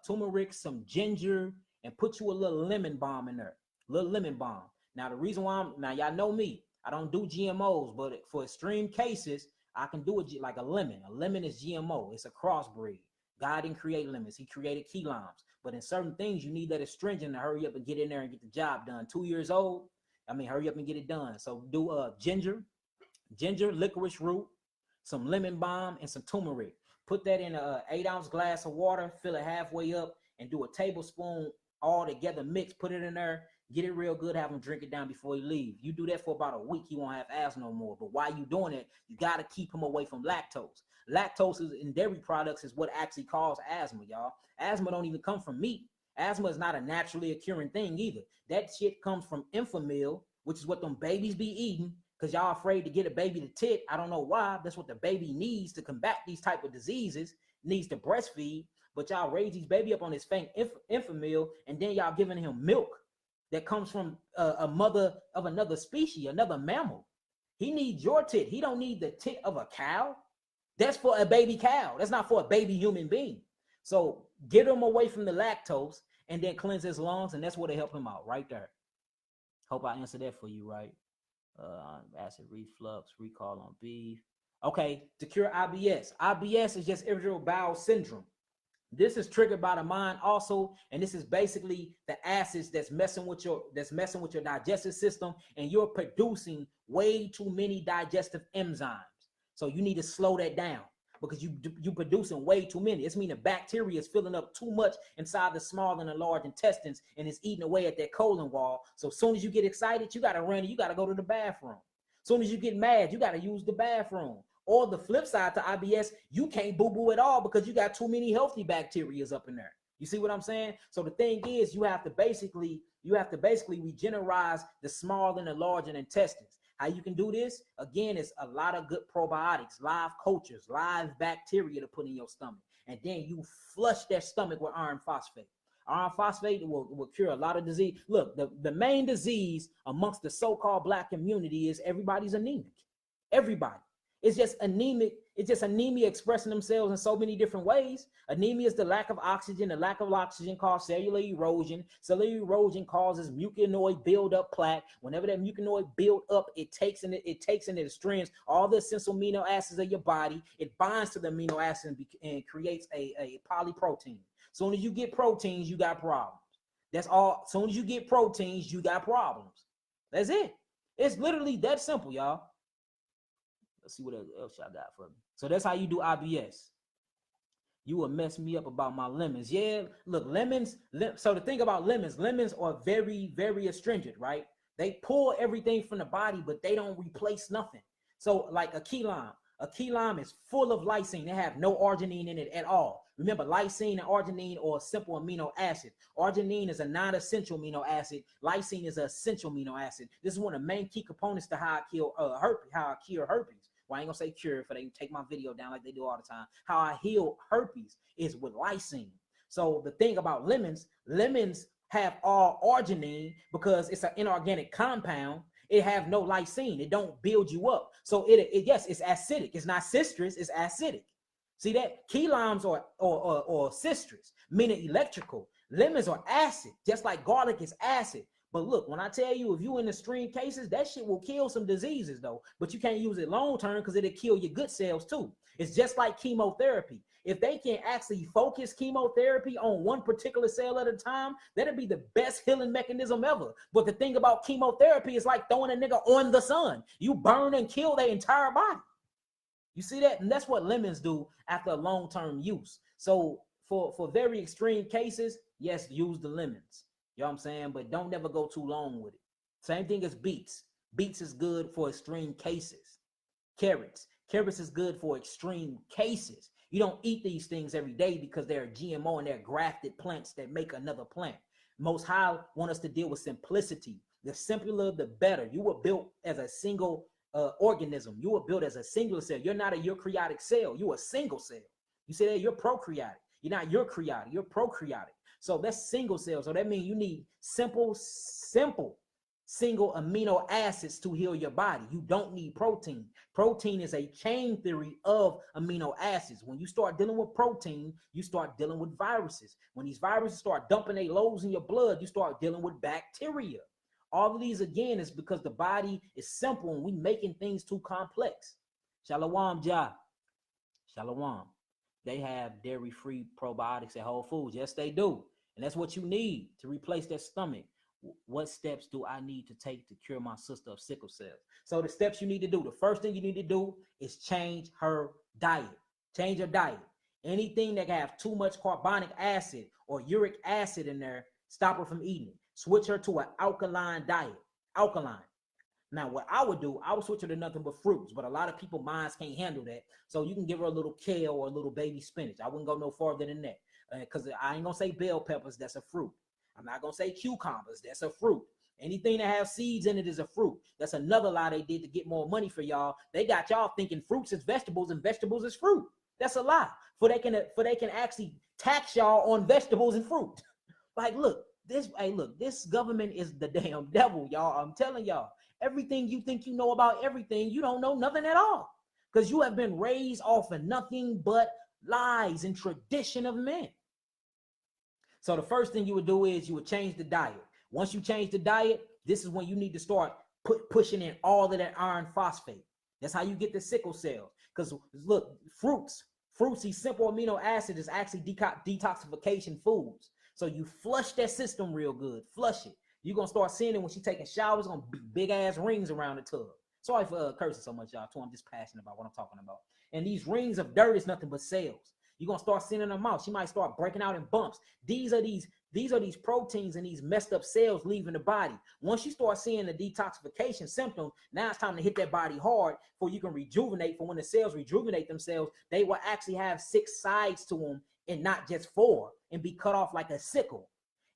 turmeric, some ginger, and put you a little lemon balm in there. Little lemon balm. Now, the reason why now y'all know me. I don't do GMOs, but for extreme cases, I can do it like a lemon. A lemon is GMO. It's a crossbreed. God didn't create lemons. He created key limes. But in certain things, you need that astringent to hurry up and get in there and get the job done. 2 years old, hurry up and get it done. So do ginger, licorice root, some lemon balm, and some turmeric. Put that in an 8-ounce glass of water, fill it halfway up, and do a tablespoon all together mix. Put it in there, get it real good, have him drink it down before he leave. You do that for about a week, he won't have asthma no more. But while you doing it, you got to keep him away from lactose. Lactose in dairy products is what actually causes asthma, y'all. Asthma don't even come from meat. Asthma is not a naturally occurring thing either. That shit comes from Enfamil, which is what them babies be eating, because y'all afraid to get a baby to tit. I don't know why. That's what the baby needs to combat these type of diseases, needs to breastfeed. But y'all raise these baby up on this fake Enfamil, and then y'all giving him milk that comes from a mother of another species, another mammal. He needs your tit. He don't need the tit of a cow. That's for a baby cow. That's not for a baby human being. So get him away from the lactose and then cleanse his lungs, and that's what will help him out right there. Hope I answered that for you, right? Acid reflux, recall on beef. Okay, to cure IBS. IBS is just irritable bowel syndrome. This is triggered by the mind also, and this is basically the acids that's messing with your digestive system, and you're producing way too many digestive enzymes. So you need to slow that down because you producing way too many. It's meaning bacteria is filling up too much inside the small and the large intestines, and it's eating away at that colon wall. So as soon as you get excited, you gotta run, you gotta go to the bathroom. As soon as you get mad, you gotta use the bathroom. Or the flip side to IBS, you can't boo-boo at all because you got too many healthy bacteria up in there. You see what I'm saying? So the thing is, you have to basically regenerate the small and the large intestines. How you can do this? Again, it's a lot of good probiotics, live cultures, live bacteria to put in your stomach. And then you flush that stomach with iron phosphate. Iron phosphate will cure a lot of disease. Look, the main disease amongst the so-called Black community is everybody's anemic. Everybody. It's just anemic. It's just anemia expressing themselves in so many different ways. Anemia is the lack of oxygen. The lack of oxygen causes cellular erosion. Cellular erosion causes mucinoid buildup plaque. Whenever that mucinoid build up, it takes into the strands all the essential amino acids of your body. It binds to the amino acids and creates a polyprotein. Soon as you get proteins, you got problems. That's all. Soon as you get proteins, you got problems. That's it. It's literally that simple, y'all. Let's see what else y'all got for me. So that's how you do IBS. You will mess me up about my lemons. Yeah, look, lemons. So the thing about lemons are very, very astringent, right? They pull everything from the body, but they don't replace nothing. So like a key lime is full of lysine. They have no arginine in it at all. Remember, lysine and arginine are a simple amino acid. Arginine is a non-essential amino acid. Lysine is an essential amino acid. This is one of the main key components to how I kill herpes, how I cure herpes. Well, I ain't gonna say cure for they take my video down like they do all the time. How I heal herpes is with lysine. So the thing about lemons have all arginine because it's an inorganic compound. It have no lysine. It don't build you up. So yes, it's acidic. It's not citrus. It's acidic. See that? Key limes or citrus, meaning electrical. Lemons are acid, just like garlic is acid. But look, when I tell you, if you in extreme cases, that shit will kill some diseases though. But you can't use it long term because it'll kill your good cells too. It's just like chemotherapy. If they can actually focus chemotherapy on one particular cell at a time, that'd be the best healing mechanism ever. But the thing about chemotherapy is like throwing a nigga on the sun. You burn and kill their entire body. You see that? And that's what lemons do after a long-term use. So for very extreme cases, yes, use the lemons. You know what I'm saying? But don't never go too long with it. Same thing as beets. Beets is good for extreme cases. Carrots is good for extreme cases. You don't eat these things every day because they're GMO and they're grafted plants that make another plant. Most High want us to deal with simplicity. The simpler, the better. You were built as a single organism. You were built as a singular cell. You're not a eukaryotic cell. You're a single cell. You say that you're prokaryotic. You're not eukaryotic. You're prokaryotic. So that's single cell. So that means you need simple single amino acids to heal your body. You don't need protein. Protein is a chain theory of amino acids. When you start dealing with protein, you start dealing with viruses. When these viruses start dumping their loads in your blood, you start dealing with bacteria. All of these, again, is because the body is simple and we making things too complex. Shalom, Jah. Shalom. They have dairy-free probiotics at Whole Foods. Yes, they do. And that's what you need to replace that stomach. What steps do I need to take to cure my sister of sickle cell? So the steps you need to do, the first thing you need to do is change her diet. Change her diet. Anything that can have too much carbonic acid or uric acid in there, stop her from eating it. Switch her to an alkaline diet. Alkaline. Now, what I would do, I would switch her to nothing but fruits, but a lot of people minds can't handle that. So you can give her a little kale or a little baby spinach. I wouldn't go no farther than that because I ain't gonna say bell peppers. That's a fruit. I'm not gonna say cucumbers. That's a fruit. Anything that has seeds in it is a fruit. That's another lie they did to get more money for y'all. They got y'all thinking fruits is vegetables and vegetables is fruit. That's a lie. For they can actually tax y'all on vegetables and fruit. Like, look, this government is the damn devil, y'all. I'm telling y'all, everything you think you know about everything, you don't know nothing at all. Because you have been raised off of nothing but lies and tradition of men. So the first thing you would do is you would change the diet. Once you change the diet, this is when you need to start pushing in all of that iron phosphate. That's how you get the sickle cell. Because look, fruits, these simple amino acids is actually detoxification foods. So you flush that system real good. Flush it. You're going to start seeing it when she's taking showers. Going to be big ass rings around the tub. Sorry for cursing so much, y'all. Too, I'm just passionate about what I'm talking about. And these rings of dirt is nothing but cells. You're going to start seeing in her mouth. She might start breaking out in bumps. These are these proteins and these messed up cells leaving the body. Once you start seeing the detoxification symptoms, now it's time to hit that body hard for you can rejuvenate. For when the cells rejuvenate themselves, they will actually have 6 sides to them and not just 4 and be cut off like a sickle.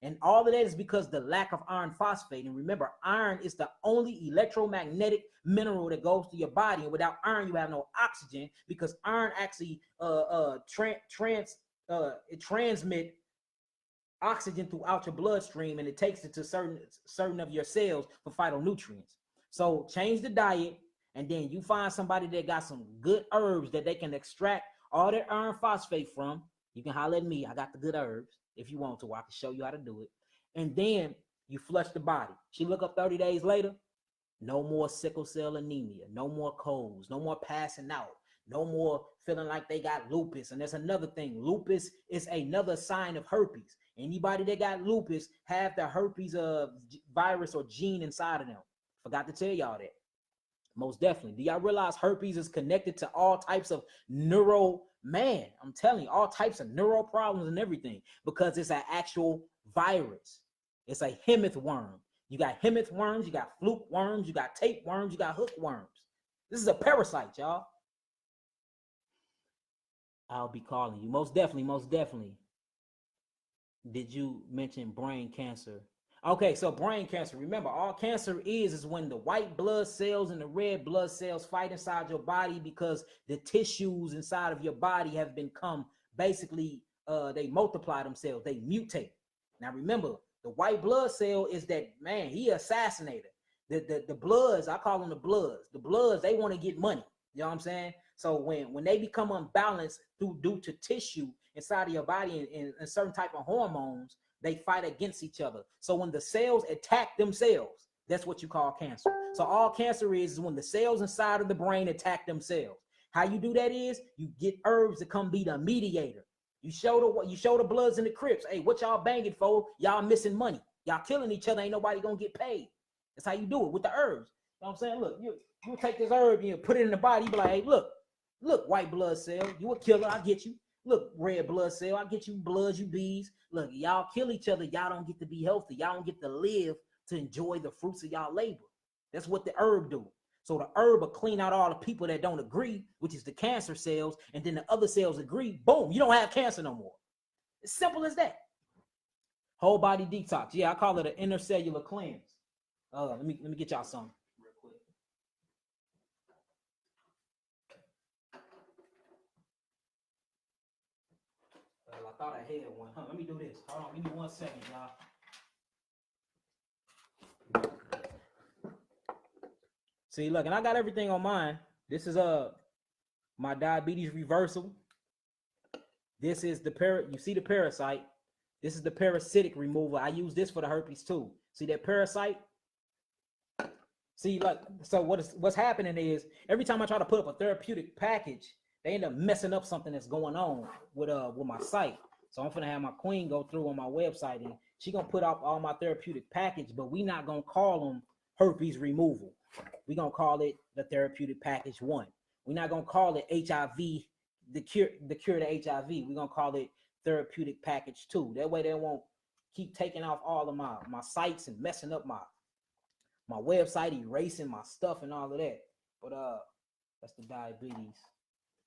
And all of that is because the lack of iron phosphate. And remember, iron is the only electromagnetic mineral that goes to your body. And without iron, you have no oxygen because iron actually it transmit oxygen throughout your bloodstream and it takes it to certain of your cells for phytonutrients. So change the diet, and then you find somebody that got some good herbs that they can extract all that iron phosphate from. You can holler at me. I got the good herbs. If you want to, I can show you how to do it. And then you flush the body. She look up 30 days later, no more sickle cell anemia, no more colds, no more passing out, no more feeling like they got lupus. And there's another thing. Lupus is another sign of herpes. Anybody that got lupus have the herpes virus or gene inside of them. Forgot to tell y'all that. Most definitely. Do y'all realize herpes is connected to all types of man? I'm telling you, all types of neural problems and everything because it's an actual virus. It's a hemith worm. You got hemith worms, you got fluke worms, you got tapeworms, you got hookworms. This is a parasite, y'all. I'll be calling you. Most definitely, most definitely. Did you mention brain cancer? Okay, so brain cancer. Remember, all cancer is when the white blood cells and the red blood cells fight inside your body because the tissues inside of your body have become basically they multiply themselves, they mutate. Now remember, the white blood cell is that man, he assassinated. The bloods, I call them the bloods. The bloods, they want to get money. You know what I'm saying? So when they become unbalanced due to tissue inside of your body and certain type of hormones, they fight against each other. So when the cells attack themselves, that's what you call cancer. So all cancer is when the cells inside of the brain attack themselves. How you do that is you get herbs to come be the mediator. You show the Bloods and the Crips, hey, what y'all banging for? Y'all missing money. Y'all killing each other. Ain't nobody gonna get paid. That's how you do it with the herbs. You know what I'm saying? Look, you take this herb and you put it in the body. You be like, hey, look, white blood cell, you a killer. I get you. Look, red blood cell, I get you bloods, you bees. Look, y'all kill each other. Y'all don't get to be healthy. Y'all don't get to live to enjoy the fruits of y'all labor. That's what the herb do. So the herb will clean out all the people that don't agree, which is the cancer cells, and then the other cells agree. Boom, you don't have cancer no more. It's simple as that. Whole body detox. Yeah, I call it an intercellular cleanse. Let me get y'all some real quick. I thought I had one. Let me do this. Hold on, give me 1 second, y'all. See, look, and I got everything on mine. This is my diabetes reversal. This is you see the parasite. This is the parasitic removal. I use this for the herpes too. See that parasite? See, like, so what's happening is every time I try to put up a therapeutic package, they end up messing up something that's going on with my site. So I'm gonna have my queen go through on my website and she gonna put up all my therapeutic package, but we not gonna call them herpes removal. We gonna call it the therapeutic package 1. We're not gonna call it HIV, the cure to HIV. We're gonna call it therapeutic package 2. That way they won't keep taking off all of my sites and messing up my website, erasing my stuff and all of that. But that's the diabetes.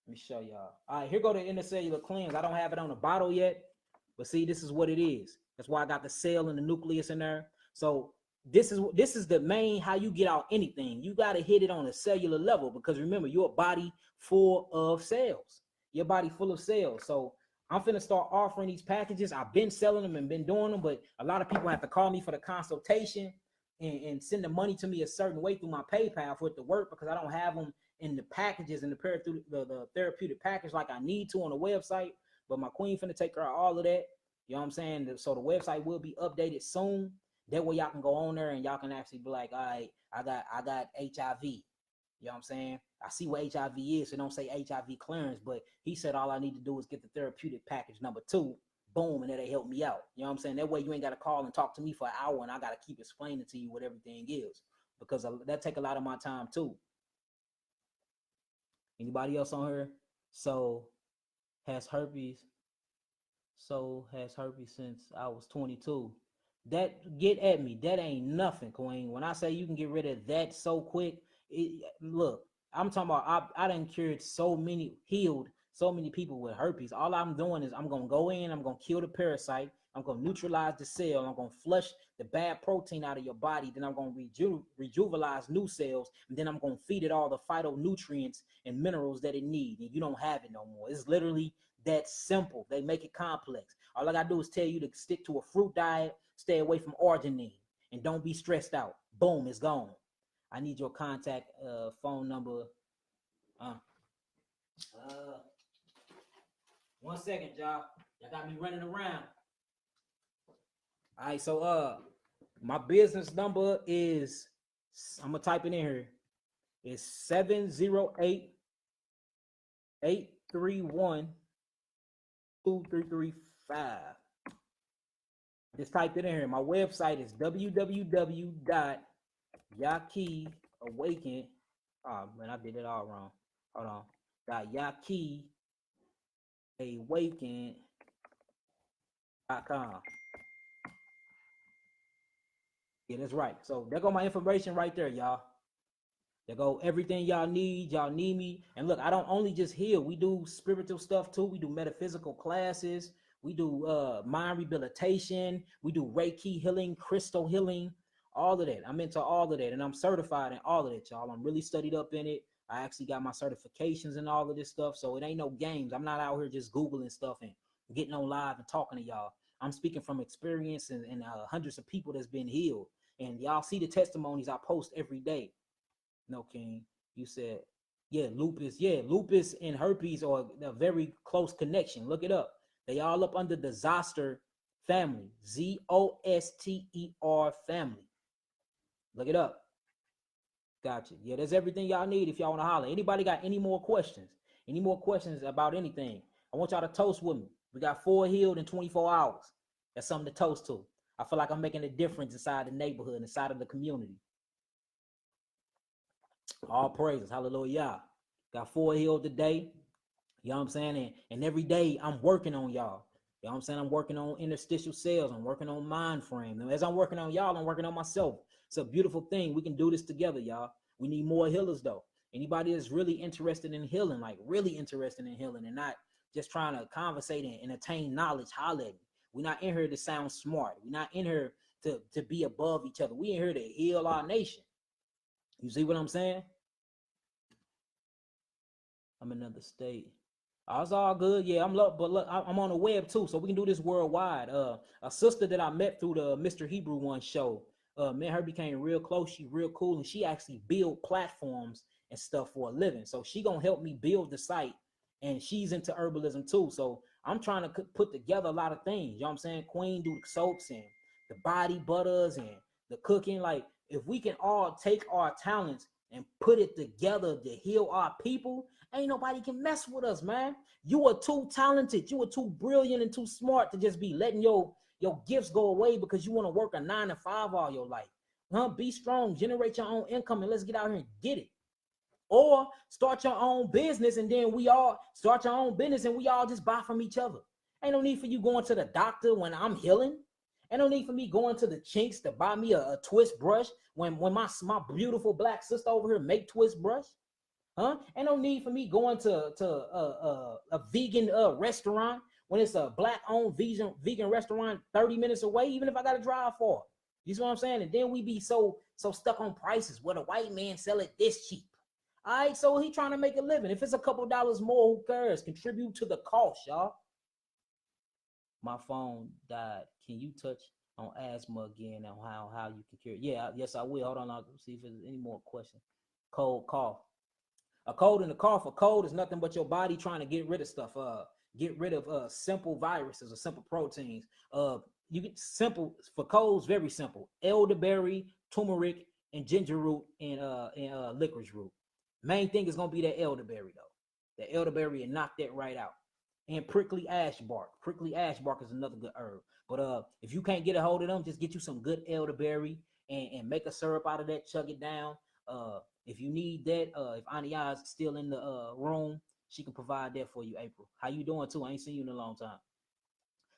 Let me show y'all. All right, here go the intercellular cleanse. I don't have it on the bottle yet, but see, this is what it is. That's why I got the cell and the nucleus in there. So this is the main how you get out anything. You got to hit it on a cellular level because remember, you're a body full of cells. Your body full of cells. So I'm finna start offering these packages. I've been selling them and been doing them, but a lot of people have to call me for the consultation and send the money to me a certain way through my PayPal for it to work because I don't have them in the packages and the therapeutic package like I need to on the website. But my queen finna take care of all of that. You know what I'm saying? So the website will be updated soon. That way y'all can go on there and y'all can actually be like, all right, I got HIV. You know what I'm saying? I see what HIV is, so don't say HIV clearance, but he said all I need to do is get the therapeutic package number 2. Boom, and that'll help me out. You know what I'm saying? That way you ain't got to call and talk to me for an hour and I got to keep explaining to you what everything is because that take a lot of my time too. Anybody else on here? So has herpes since I was 22. That get at me. That ain't nothing, Queen. When I say you can get rid of that so quick, look, I'm talking about I done healed so many people with herpes. All I'm doing is I'm gonna go in, I'm gonna kill the parasite, I'm gonna neutralize the cell, I'm gonna flush the bad protein out of your body, then I'm gonna rejuvenize new cells, and then I'm gonna feed it all the phytonutrients and minerals that it needs, and you don't have it no more. It's literally that simple. They make it complex. All I gotta do is tell you to stick to a fruit diet, stay away from arginine, and don't be stressed out. Boom, it's gone. I need your contact phone number. 1 second, y'all. Y'all got me running around. All right, so my business number is, I'm gonna type it in here. It's 708-831-2335. Just type it in here. My website is www.yakiawaken.com. Oh man, I did it all wrong. Hold on. Got Yaki Awaken.com. Yeah, that's right. So there go my information right there, y'all. There go everything y'all need. Y'all need me. And look, I don't only just heal. We do spiritual stuff too. We do metaphysical classes. We do mind rehabilitation. We do Reiki healing, crystal healing, all of that. I'm into all of that, and I'm certified in all of that, y'all. I'm really studied up in it. I actually got my certifications and all of this stuff. So it ain't no games. I'm not out here just Googling stuff and getting on live and talking to y'all. I'm speaking from experience and hundreds of people that's been healed. And y'all see the testimonies I post every day. No, King. You said, yeah, lupus. Yeah, lupus and herpes are a very close connection. Look it up. They all up under the Zoster family. Zoster family. Look it up. Gotcha. Yeah, that's everything y'all need if y'all want to holler. Anybody got any more questions? Any more questions about anything? I want y'all to toast with me. We got 4 healed in 24 hours. That's something to toast to. I feel like I'm making a difference inside the neighborhood, inside of the community. All praises. Hallelujah. Got 4 healed today. You know what I'm saying? And every day I'm working on y'all. You know what I'm saying? I'm working on interstitial cells. I'm working on mind frame. And as I'm working on y'all, I'm working on myself. It's a beautiful thing. We can do this together, y'all. We need more healers, though. Anybody that's really interested in healing, like really interested in healing and not just trying to conversate and attain knowledge, holler at me. We're not in here to sound smart. We're not in here to be above each other. We in here to heal our nation. You see what I'm saying? I'm in another state. Oh, it's all good. Yeah, I'm on the web too, so we can do this worldwide. A sister that I met through the Mr. Hebrew One show, me and her became real close. She real cool, and she actually build platforms and stuff for a living. So she gonna help me build the site, and she's into herbalism too. So I'm trying to put together a lot of things. You know what I'm saying? Queen do the soaps and the body butters and the cooking. Like if we can all take our talents and put it together to heal our people, ain't nobody can mess with us, man. You are too talented. You are too brilliant and too smart to just be letting your gifts go away because you want to work a 9 to 5 all your life. Be strong, generate your own income, and let's get out here and get it. Or start your own business, and then we all start your own business, and we all just buy from each other. Ain't no need for you going to the doctor when I'm healing. Ain't no need for me going to the Chinks to buy me a twist brush when my beautiful black sister over here make twist brush. Ain't no need for me going to a vegan restaurant when it's a black-owned vegan restaurant 30 minutes away, even if I got to drive for it. You see what I'm saying? And then we be so stuck on prices where the white man sell it this cheap. All right, so he trying to make a living. If it's a couple dollars more, who cares? Contribute to the cost, y'all. My phone died. Can you touch on asthma again and how you can cure it? Yeah, yes, I will. Hold on, I'll see if there's any more questions. Cold cough. A cold and a cough. A cold is nothing but your body trying to get rid of stuff. Get rid of simple viruses or simple proteins. You get simple for colds. Very simple. Elderberry, turmeric, and ginger root and licorice root. Main thing is gonna be that elderberry though. The elderberry and knock that right out. And prickly ash bark. Prickly ash bark is another good herb. But if you can't get a hold of them, just get you some good elderberry and make a syrup out of that. Chug it down. If you need that, if Ania is still in the room, she can provide that for you, April. How you doing too? I ain't seen you in a long time.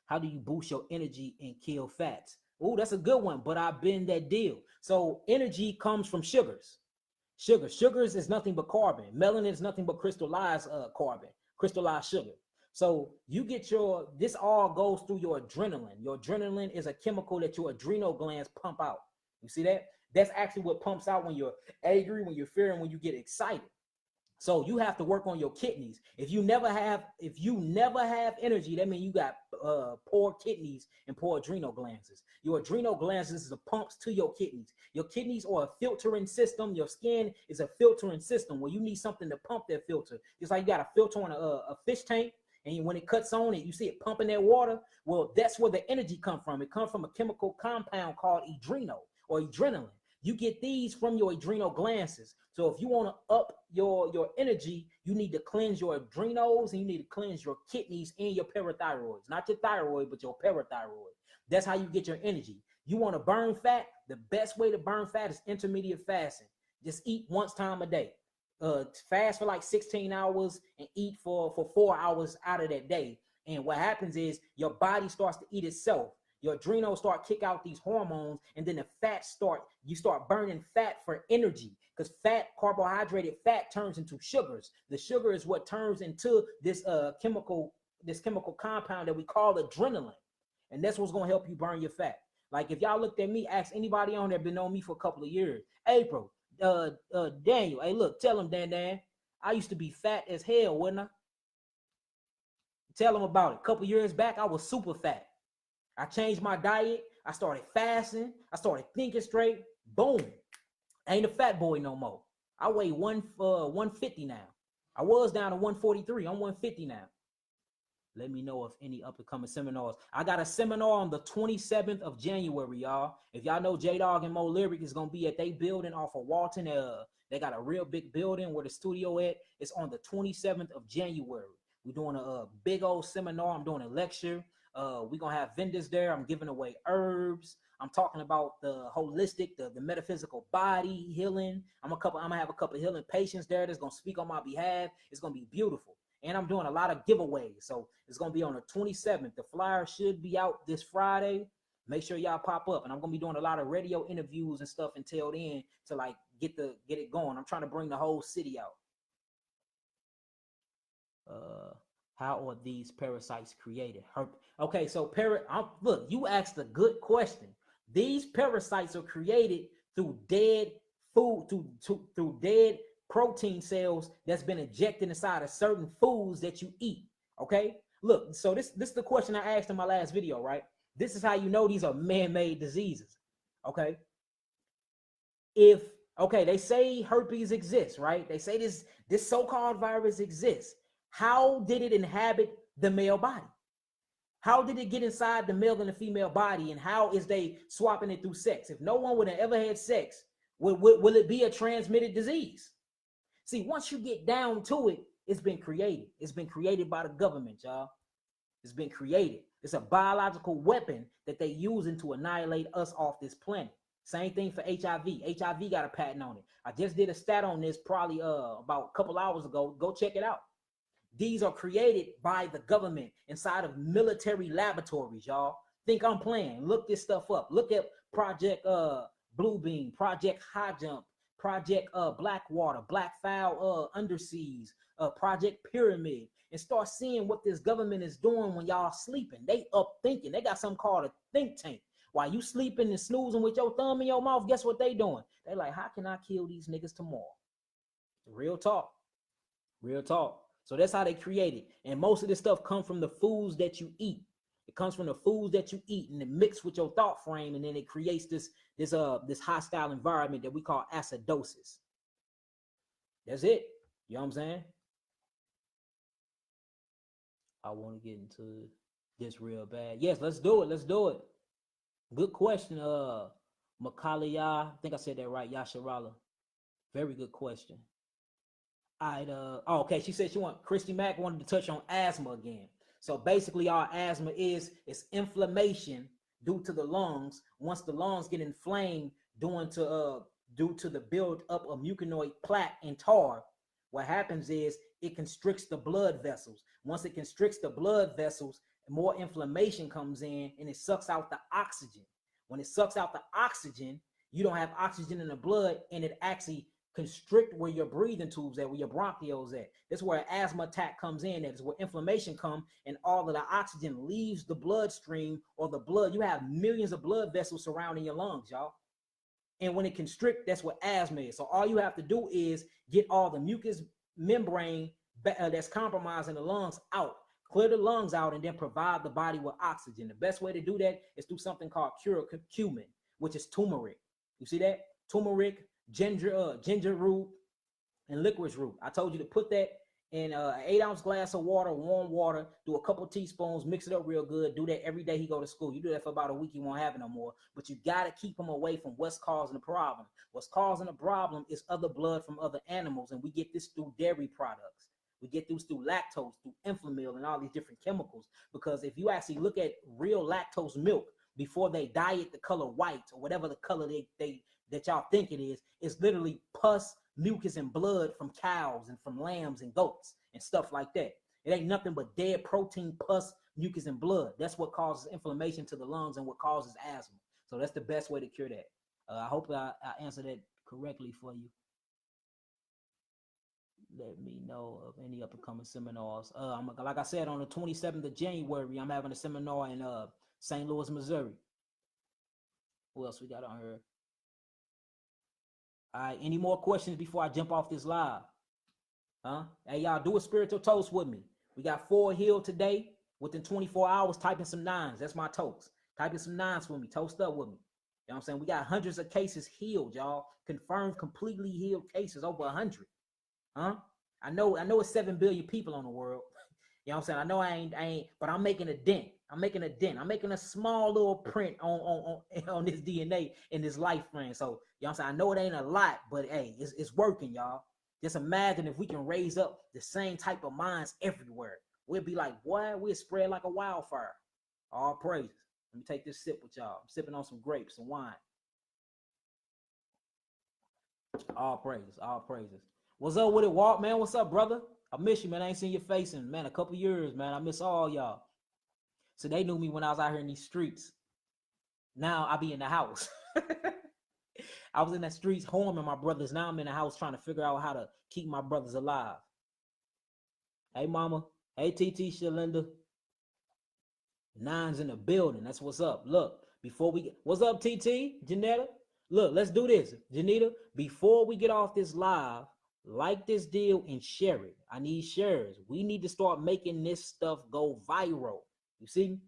How do you boost your energy and kill fats? Oh, that's a good one, but I've been that deal. So energy comes from sugars. Sugars is nothing but carbon. Melanin is nothing but crystallized carbon, crystallized sugar. So you get this all goes through your adrenaline. Your adrenaline is a chemical that your adrenal glands pump out. You see that? That's actually what pumps out when you're angry, when you're fearing, when you get excited. So you have to work on your kidneys. If you never have energy, that means you got poor kidneys and poor adrenal glands. Your adrenal glands is the pumps to your kidneys. Your kidneys are a filtering system. Your skin is a filtering system where you need something to pump that filter. Just like you got a filter on a fish tank, and when it cuts on it, you see it pumping that water. Well, that's where the energy comes from. It comes from a chemical compound called adrenal or adrenaline. You get these from your adrenal glands. So if you want to up your energy, you need to cleanse your adrenals and you need to cleanse your kidneys and your parathyroids. Not your thyroid, but your parathyroid. That's how you get your energy. You want to burn fat? The best way to burn fat is intermediate fasting. Just eat once time a day. fast for like 16 hours and eat for 4 hours out of that day. And what happens is your body starts to eat itself. Your adrenals start kick out these hormones, and then the you start burning fat for energy, because carbohydrated fat turns into sugars. The sugar is what turns into this chemical compound that we call adrenaline. And that's what's going to help you burn your fat. Like if y'all looked at me, ask anybody on there been on me for a couple of years. April, Daniel, hey, look, tell him, Dan, I used to be fat as hell, wasn't I? Tell him about it. A couple years back, I was super fat. I changed my diet. I started fasting. I started thinking straight. Boom. I ain't a fat boy no more. I weigh 150 now. I was down to 143. I'm 150 now. Let me know if any up and coming seminars. I got a seminar on the 27th of January, y'all. If y'all know J-Dog and Mo Lyric is going to be at they building off of Walton. They got a real big building where the studio at. It's on the 27th of January. We're doing a big old seminar. I'm doing a lecture. We're going to have vendors there. I'm giving away herbs. I'm talking about the holistic, the metaphysical body healing. I'm gonna have a couple of healing patients there that's gonna speak on my behalf. It's gonna be beautiful. And I'm doing a lot of giveaways. So it's gonna be on the 27th. The flyer should be out this Friday. Make sure y'all pop up. And I'm gonna be doing a lot of radio interviews and stuff until then to like get it going. I'm trying to bring the whole city out. How are these parasites created? Okay, so look, you asked a good question. These parasites are created through dead food, through dead protein cells that's been injected inside of certain foods that you eat. Okay, look, so this is the question I asked in my last video, right? This is how you know these are man-made diseases. Okay, they say herpes exists, right? They say this so-called virus exists. How did it inhabit the male body? How did it get inside the male and the female body? And how is they swapping it through sex? If no one would have ever had sex, will it be a transmitted disease? See, once you get down to it, it's been created. It's been created by the government, y'all. It's been created. It's a biological weapon that they using to annihilate us off this planet. Same thing for HIV. HIV got a patent on it. I just did a stat on this probably about a couple hours ago. Go check it out. These are created by the government inside of military laboratories, y'all. Think I'm playing. Look this stuff up. Look at Project Bluebeam, Project High Jump, Project Blackwater, Blackfowl Underseas, Project Pyramid, and start seeing what this government is doing when y'all sleeping. They up thinking. They got something called a think tank. While you sleeping and snoozing with your thumb in your mouth, guess what they doing? They like, how can I kill these niggas tomorrow? Real talk. Real talk. So that's how they create it. And most of this stuff comes from the foods that you eat. It comes from the foods that you eat, and it mixes with your thought frame, and then it creates this hostile environment that we call acidosis. That's it. You know what I'm saying? I want to get into this real bad. Yes, let's do it. Let's do it. Good question. Makalaya, I think I said that right. Yasharala. Very good question. Okay, she said Christy Mack wanted to touch on asthma again. So basically our asthma is inflammation due to the lungs. Once the lungs get inflamed due to the build up of muconoid plaque and tar, what happens is it constricts the blood vessels. Once it constricts the blood vessels, more inflammation comes in and it sucks out the oxygen. When it sucks out the oxygen, you don't have oxygen in the blood, and it actually constrict where your breathing tubes at, where your bronchioles at. That's where an asthma attack comes in. That's where inflammation comes, and all of the oxygen leaves the bloodstream or the blood. You have millions of blood vessels surrounding your lungs, y'all. And when it constrict, that's what asthma is. So all you have to do is get all the mucous membrane that's compromising the lungs out. Clear the lungs out and then provide the body with oxygen. The best way to do that is through something called curcumin, which is turmeric. You see that? Turmeric, ginger root, and licorice root. I told you to put that in an 8-ounce glass of water, warm water, do a couple teaspoons, mix it up real good. Do that every day he go to school. You do that for about a week, you won't have it no more. But you got to keep him away from what's causing the problem. What's causing the problem is other blood from other animals, and we get this through dairy products. We get this through lactose, through Enfamil, and all these different chemicals. Because if you actually look at real lactose milk before they dye it the color white or whatever the color that y'all think it is, it's literally pus mucus and blood from cows and from lambs and goats and stuff like that. It ain't nothing but dead protein, pus, mucus, and blood. That's what causes inflammation to the lungs and what causes asthma. So that's the best way to cure that. I hope I answered that correctly for you. Let me know of any up and coming seminars. Like I said, on the 27th of January, I'm having a seminar in St. Louis, Missouri. What else we got on here? All right, any more questions before I jump off this live? Huh? Hey, y'all, do a spiritual toast with me. We got 4 healed today. Within 24 hours, typing some 9s. That's my toast. Typing some 9s for me. Toast up with me. You know what I'm saying? We got hundreds of cases healed, y'all. Confirmed, completely healed cases, over 100. Huh? I know it's 7 billion people on the world. You know what I'm saying? I know I ain't, but I'm making a dent. I'm making a small little print on this DNA in this life frame. So, you know what I'm saying? I know it ain't a lot, but hey, it's working, y'all. Just imagine if we can raise up the same type of minds everywhere. We'll be like, boy, we'll spread like a wildfire. All praises. Let me take this sip with y'all. I'm sipping on some grapes, some wine. All praises, all praises. What's up with it, Walt, man? What's up, brother? I miss you, man. I ain't seen your face in, man, a couple years, man. I miss all y'all. So they knew me when I was out here in these streets. Now I be in the house. I was in the streets harming my brothers. Now I'm in the house trying to figure out how to keep my brothers alive. Hey, mama. Hey, TT Shalinda. 9's in the building. That's what's up. Look, before we get, what's up, TT? Janetta? Look, let's do this. Janita, before we get off this live, like this deal and share it. I need shares. We need to start making this stuff go viral. You see?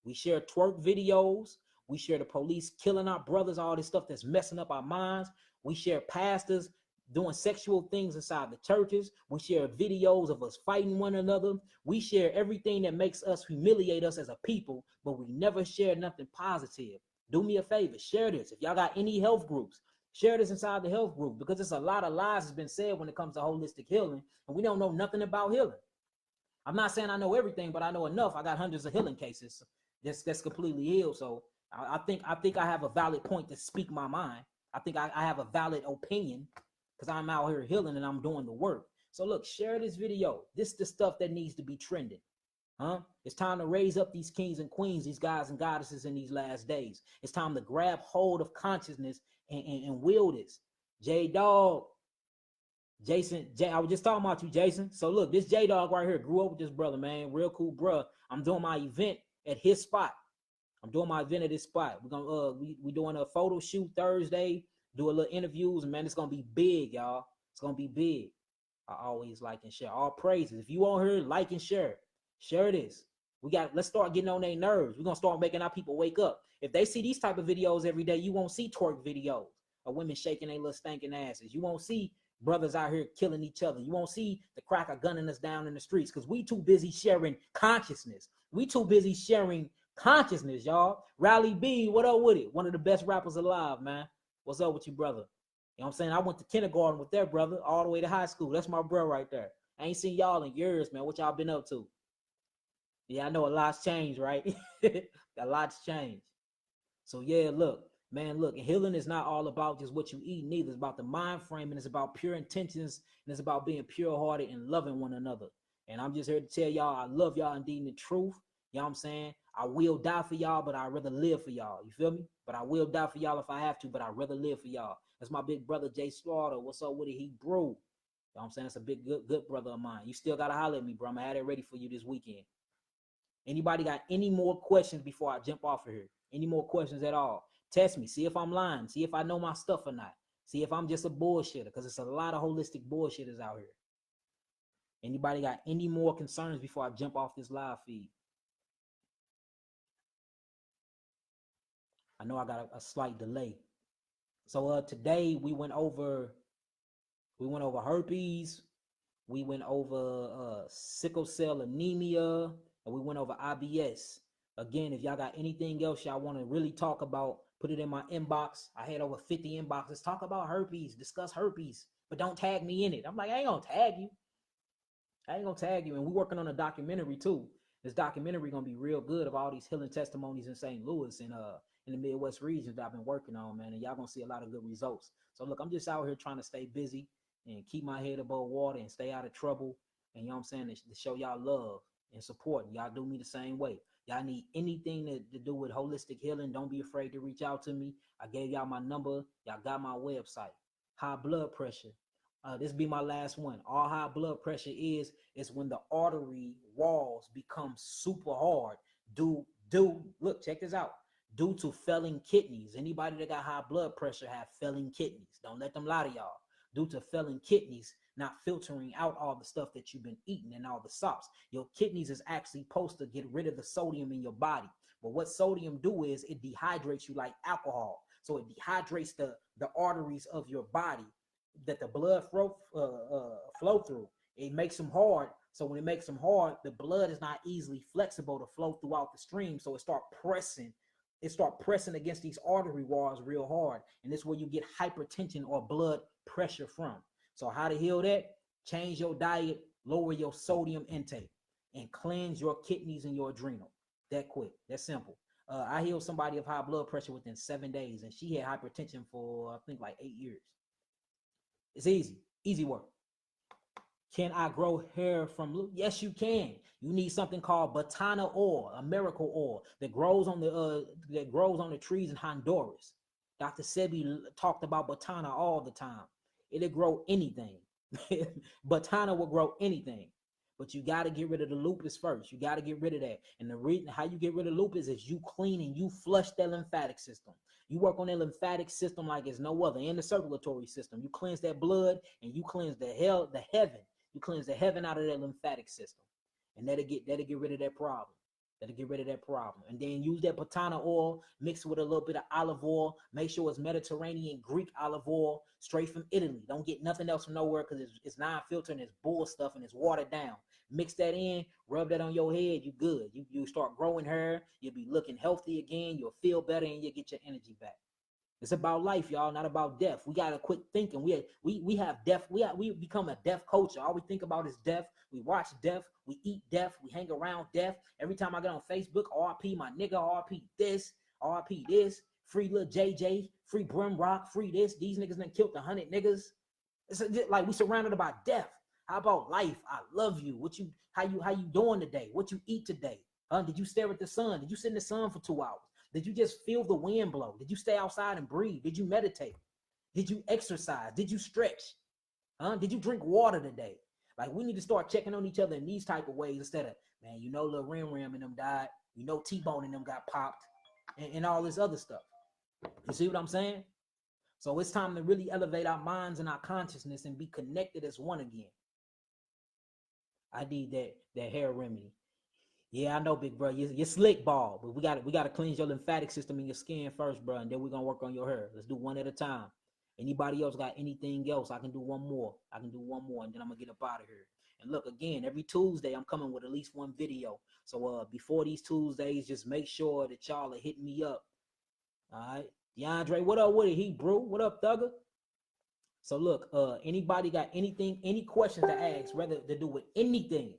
We share twerk videos. We share the police killing our brothers, all this stuff that's messing up our minds. We share pastors doing sexual things inside the churches. We share videos of us fighting one another. We share everything that makes us humiliate us as a people, but we never share nothing positive. Do me a favor, share this. If y'all got any health groups, share this inside the health group, because it's a lot of lies that's been said when it comes to holistic healing, and we don't know nothing about healing. I'm not saying I know everything, but I know enough. I got hundreds of healing cases that's completely healed. So I think I have a valid point to speak my mind. I think I have a valid opinion because I'm out here healing and I'm doing the work. So look, share this video. This is the stuff that needs to be trending. Huh? It's time to raise up these kings and queens, these guys and goddesses in these last days. It's time to grab hold of consciousness and wield this. J-Dog, Jason, I was just talking about you, Jason. So look, this J-Dog right here grew up with this brother, man. Real cool, bro. I'm doing my event at his spot. We're gonna we doing a photo shoot Thursday, do a little interviews, and man, it's gonna be big, y'all. It's gonna be big. I always like and share. All praises. If you on here, like and share. Share this. Let's start getting on their nerves. We're gonna start making our people wake up. If they see these type of videos every day, you won't see twerk videos of women shaking their little stinking asses. You won't see brothers out here killing each other. You won't see the cracker gunning us down in the streets because we too busy sharing consciousness. We too busy sharing consciousness, y'all. Rally B, what up with it? One of the best rappers alive, man. What's up with you, brother? You know what I'm saying? I went to kindergarten with their brother all the way to high school. That's my bro right there. I ain't seen y'all in years, man. What y'all been up to? Yeah, I know a lot's changed, right? A lot's changed. So yeah, look, man, look, healing is not all about just what you eat, neither. It's about the mind frame, and it's about pure intentions, and it's about being pure-hearted and loving one another. And I'm just here to tell y'all, I love y'all indeed in the truth. You know what I'm saying? I will die for y'all, but I'd rather live for y'all. You feel me? But I will die for y'all if I have to, but I'd rather live for y'all. That's my big brother, Jay Slaughter. What's up with it? He brew. You know what I'm saying? That's a big, good brother of mine. You still got to holler at me, bro. I'm going to have it ready for you this weekend. Anybody got any more questions before I jump off of here? Any more questions at all? Test me. See if I'm lying. See if I know my stuff or not. See if I'm just a bullshitter, because it's a lot of holistic bullshitters out here. Anybody got any more concerns before I jump off this live feed? I know I got a slight delay. So today we went over herpes, we went over sickle cell anemia, and we went over IBS. Again, if y'all got anything else y'all want to really talk about, put it in my inbox. I had over 50 inboxes. Talk about herpes, discuss herpes, but don't tag me in it. I'm like, I ain't gonna tag you. And we're working on a documentary too. This documentary gonna be real good of all these healing testimonies in St. Louis and in the Midwest region that I've been working on, man. And y'all gonna see a lot of good results. So look, I'm just out here trying to stay busy. and keep my head above water and stay out of trouble. And you know what I'm saying, to show y'all love and support. Y'all do me the same way. Y'all need anything to do with holistic healing, don't be afraid to reach out to me. I gave y'all my number. Y'all got my website. High blood pressure. This be my last one. All high blood pressure is when the artery walls become super hard. Look, check this out. Due to failing kidneys. Anybody that got high blood pressure have failing kidneys. Don't let them lie to y'all. Due to failing kidneys not filtering out all the stuff that you've been eating and all the salts. Your kidneys is actually supposed to get rid of the sodium in your body. But what sodium do is it dehydrates you like alcohol. So it dehydrates the arteries of your body that the blood flow through. It makes them hard. So when it makes them hard, the blood is not easily flexible to flow throughout the stream. So it start pressing against these artery walls real hard. And this is where you get hypertension or blood pressure from. So how to heal that? Change your diet, lower your sodium intake, and cleanse your kidneys and your adrenal. That quick, that simple. I healed somebody of high blood pressure within 7 days, and she had hypertension for, I think, like 8 years. It's easy work. Can I grow hair from? Yes, you can. You need something called Botana oil, a miracle oil that grows on the trees in Honduras. Dr. Sebi talked about Botana all the time. It'll grow anything. Botana will grow anything. But you got to get rid of the lupus first. You got to get rid of that. And the reason how you get rid of lupus is you clean and you flush that lymphatic system. You work on that lymphatic system like it's no other, and the circulatory system. You cleanse that blood and you cleanse the heaven. You cleanse the heaven out of that lymphatic system. And that'll get rid of that problem. That'll get rid of that problem. And then use that Botana oil, mix it with a little bit of olive oil. Make sure it's Mediterranean Greek olive oil, straight from Italy. Don't get nothing else from nowhere because it's non-filtered and it's bull stuff and it's watered down. Mix that in, rub that on your head, you good. You start growing hair, you'll be looking healthy again, you'll feel better, and you'll get your energy back. It's about life, y'all, not about death. We gotta quit thinking. We have death. We become a death culture. All we think about is death. We watch death. We eat death. We hang around death. Every time I get on Facebook, RP my nigga, RP this, RP this, free Lil JJ, free Brim Rock, free this. These niggas done killed 100 niggas. It's like we surrounded by death. How about life? I love you. How you doing today? What you eat today? Did you stare at the sun? Did you sit in the sun for 2 hours? Did you just feel the wind blow? Did you stay outside and breathe? Did you meditate? Did you exercise? Did you stretch? Did you drink water today? Like, we need to start checking on each other in these type of ways instead of, man, you know, Lil Rim and them died. You know, T-Bone and them got popped and all this other stuff. You see what I'm saying? So it's time to really elevate our minds and our consciousness and be connected as one again. I need that hair remedy. Yeah, I know, big bro. You're slick ball, but we got to cleanse your lymphatic system in your skin first, bro, and then we're gonna work on your hair. Let's do one at a time. Anybody else got anything else? I can do one more. And then I'm gonna get up out of here. And look, again, every Tuesday I'm coming with at least one video. So before these Tuesdays, just make sure that y'all are hitting me up. All right, DeAndre, what up with it? Heat Brew, what up, Thugger? So look, anybody got anything, any questions to ask, whether to do with anything?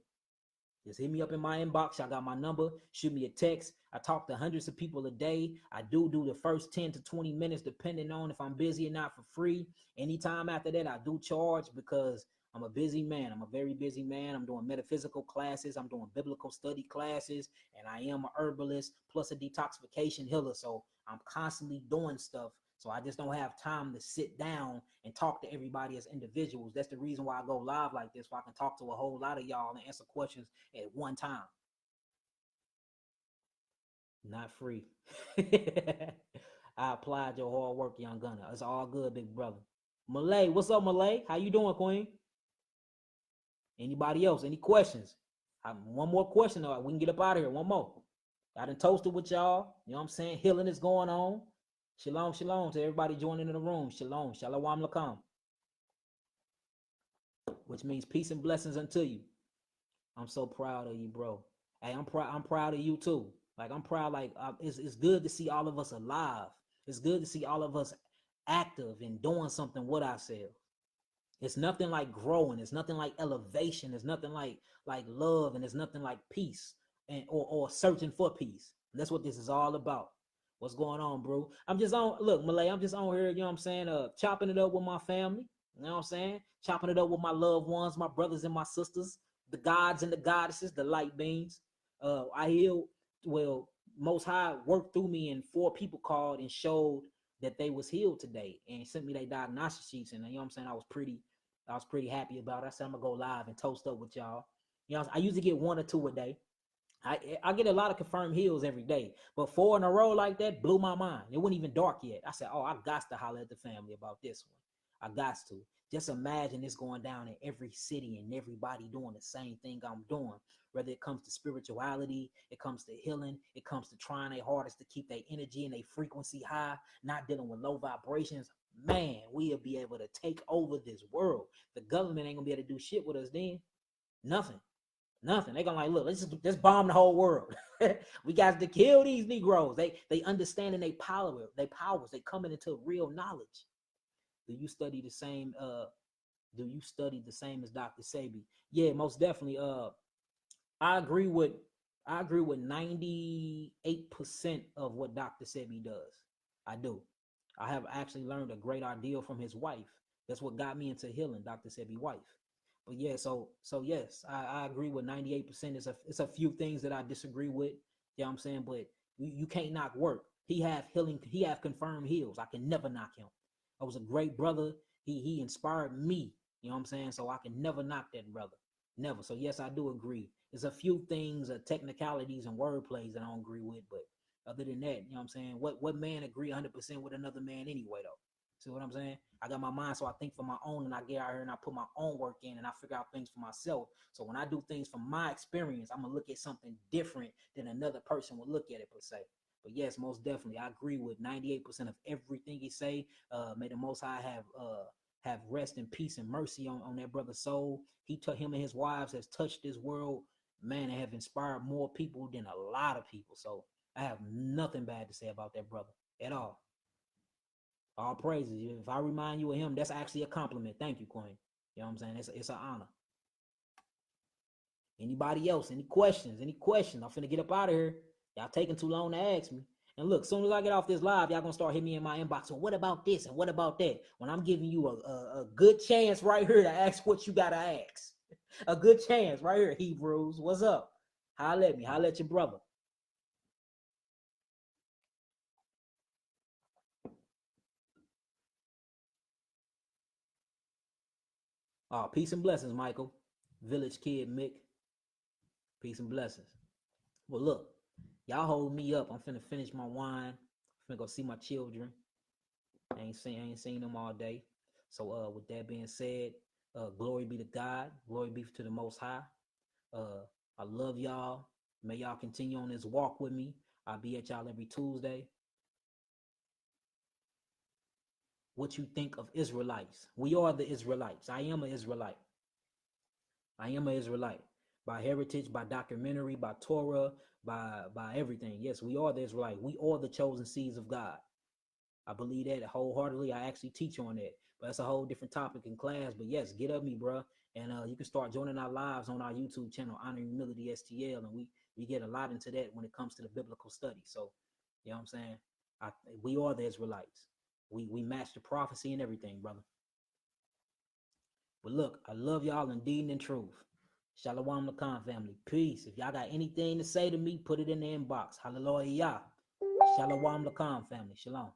Just hit me up in my inbox. I got my number. Shoot me a text. I talk to hundreds of people a day. I do the first 10 to 20 minutes, depending on if I'm busy or not, for free. Anytime after that, I do charge because I'm a busy man. I'm a very busy man. I'm doing metaphysical classes. I'm doing biblical study classes. And I am a herbalist plus a detoxification healer. So I'm constantly doing stuff. So I just don't have time to sit down and talk to everybody as individuals. That's the reason why I go live like this, so I can talk to a whole lot of y'all and answer questions at one time. Not free. I applied your hard work, young gunner. It's all good, big brother. Malay, what's up, Malay? How you doing, Queen? Anybody else? Any questions? One more question, though. We can get up out of here. One more. I done toasted with y'all. You know what I'm saying? Healing is going on. Shalom, shalom to everybody joining in the room. Shalom, shalom lakam. Which means peace and blessings unto you. I'm so proud of you, bro. Hey, I'm proud of you too. Like, I'm proud. Like, it's good to see all of us alive. It's good to see all of us active and doing something with ourselves. It's nothing like growing. It's nothing like elevation. It's nothing like love, and it's nothing like peace or searching for peace. And that's what this is all about. What's going on, bro? I'm just on, look, Malay, I'm just on here, you know what I'm saying, chopping it up with my family. You know what I'm saying? Chopping it up with my loved ones, my brothers and my sisters, the gods and the goddesses, the light beings. I healed, well, Most High worked through me, and 4 people called and showed that they was healed today and sent me their diagnostic sheets. And you know what I'm saying? I was pretty happy about it. I said I'm gonna go live and toast up with y'all. You know, I usually get 1 or 2 a day. I get a lot of confirmed heals every day, but 4 in a row like that blew my mind. It wasn't even dark yet. I said, "Oh, I got to holler at the family about this one. I got to." Just imagine this going down in every city and everybody doing the same thing I'm doing. Whether it comes to spirituality, it comes to healing, it comes to trying their hardest to keep their energy and their frequency high, not dealing with low vibrations. Man, we'll be able to take over this world. The government ain't gonna be able to do shit with us then. Nothing. Nothing. They gonna like, look, let's bomb the whole world. We got to kill these Negroes. They understanding they powers. They coming into real knowledge. Do you study the same? Do you study the same as Dr. Sebi? Yeah, most definitely. I agree with 98% of what Dr. Sebi does. I do. I have actually learned a great ideal from his wife. That's what got me into healing, Dr. Sebi's wife. But yeah, so yes, I agree with 98%. It's a few things that I disagree with. You know what I'm saying? But you can't knock work. He have healing, he have confirmed heals. I can never knock him. I was a great brother. He inspired me. You know what I'm saying? So I can never knock that brother. Never. So yes, I do agree. There's a few things, technicalities and word plays that I don't agree with, but other than that, you know what I'm saying? What man agree 100% with another man anyway though? See what I'm saying? I got my mind, so I think for my own, and I get out here and I put my own work in, and I figure out things for myself. So when I do things from my experience, I'm gonna look at something different than another person would look at it per se. But yes, most definitely, I agree with 98% of everything he say. May the Most High have rest and peace and mercy on that brother's soul. Him and his wives has touched this world, man, and have inspired more people than a lot of people. So I have nothing bad to say about that brother at all. All praises. If I remind you of him, that's actually a compliment. Thank you, Queen. You know what I'm saying? It's an honor. Anybody else? Any questions? Any questions? I'm finna get up out of here. Y'all taking too long to ask me. And look, as soon as I get off this live, y'all gonna start hitting me in my inbox. So what about this and what about that? When I'm giving you a good chance right here to ask what you gotta ask. A good chance right here, Hebrews. What's up? Holla at me. Holla at your brother. Peace and blessings, Michael. Village Kid Mick. Peace and blessings. Well, look, y'all hold me up. I'm finna finish my wine. I'm finna go see my children. I ain't seen them all day. So with that being said, glory be to God. Glory be to the Most High. I love y'all. May y'all continue on this walk with me. I'll be at y'all every Tuesday. What you think of Israelites? We are the Israelites. I am an Israelite. I am an Israelite by heritage, by documentary, by Torah, by everything. Yes, we are the Israelite. We are the chosen seeds of God. I believe that wholeheartedly. I actually teach on that, but that's a whole different topic in class. But yes, get up me, bro, and you can start joining our lives on our YouTube channel, Honor and Humility STL, and we get a lot into that when it comes to the biblical study. So, you know what I'm saying? We are the Israelites. We match the prophecy and everything, brother. But look, I love y'all indeed and in truth. Shalom Lakan family. Peace. If y'all got anything to say to me, put it in the inbox. Hallelujah. Shalom Lakan family. Shalom.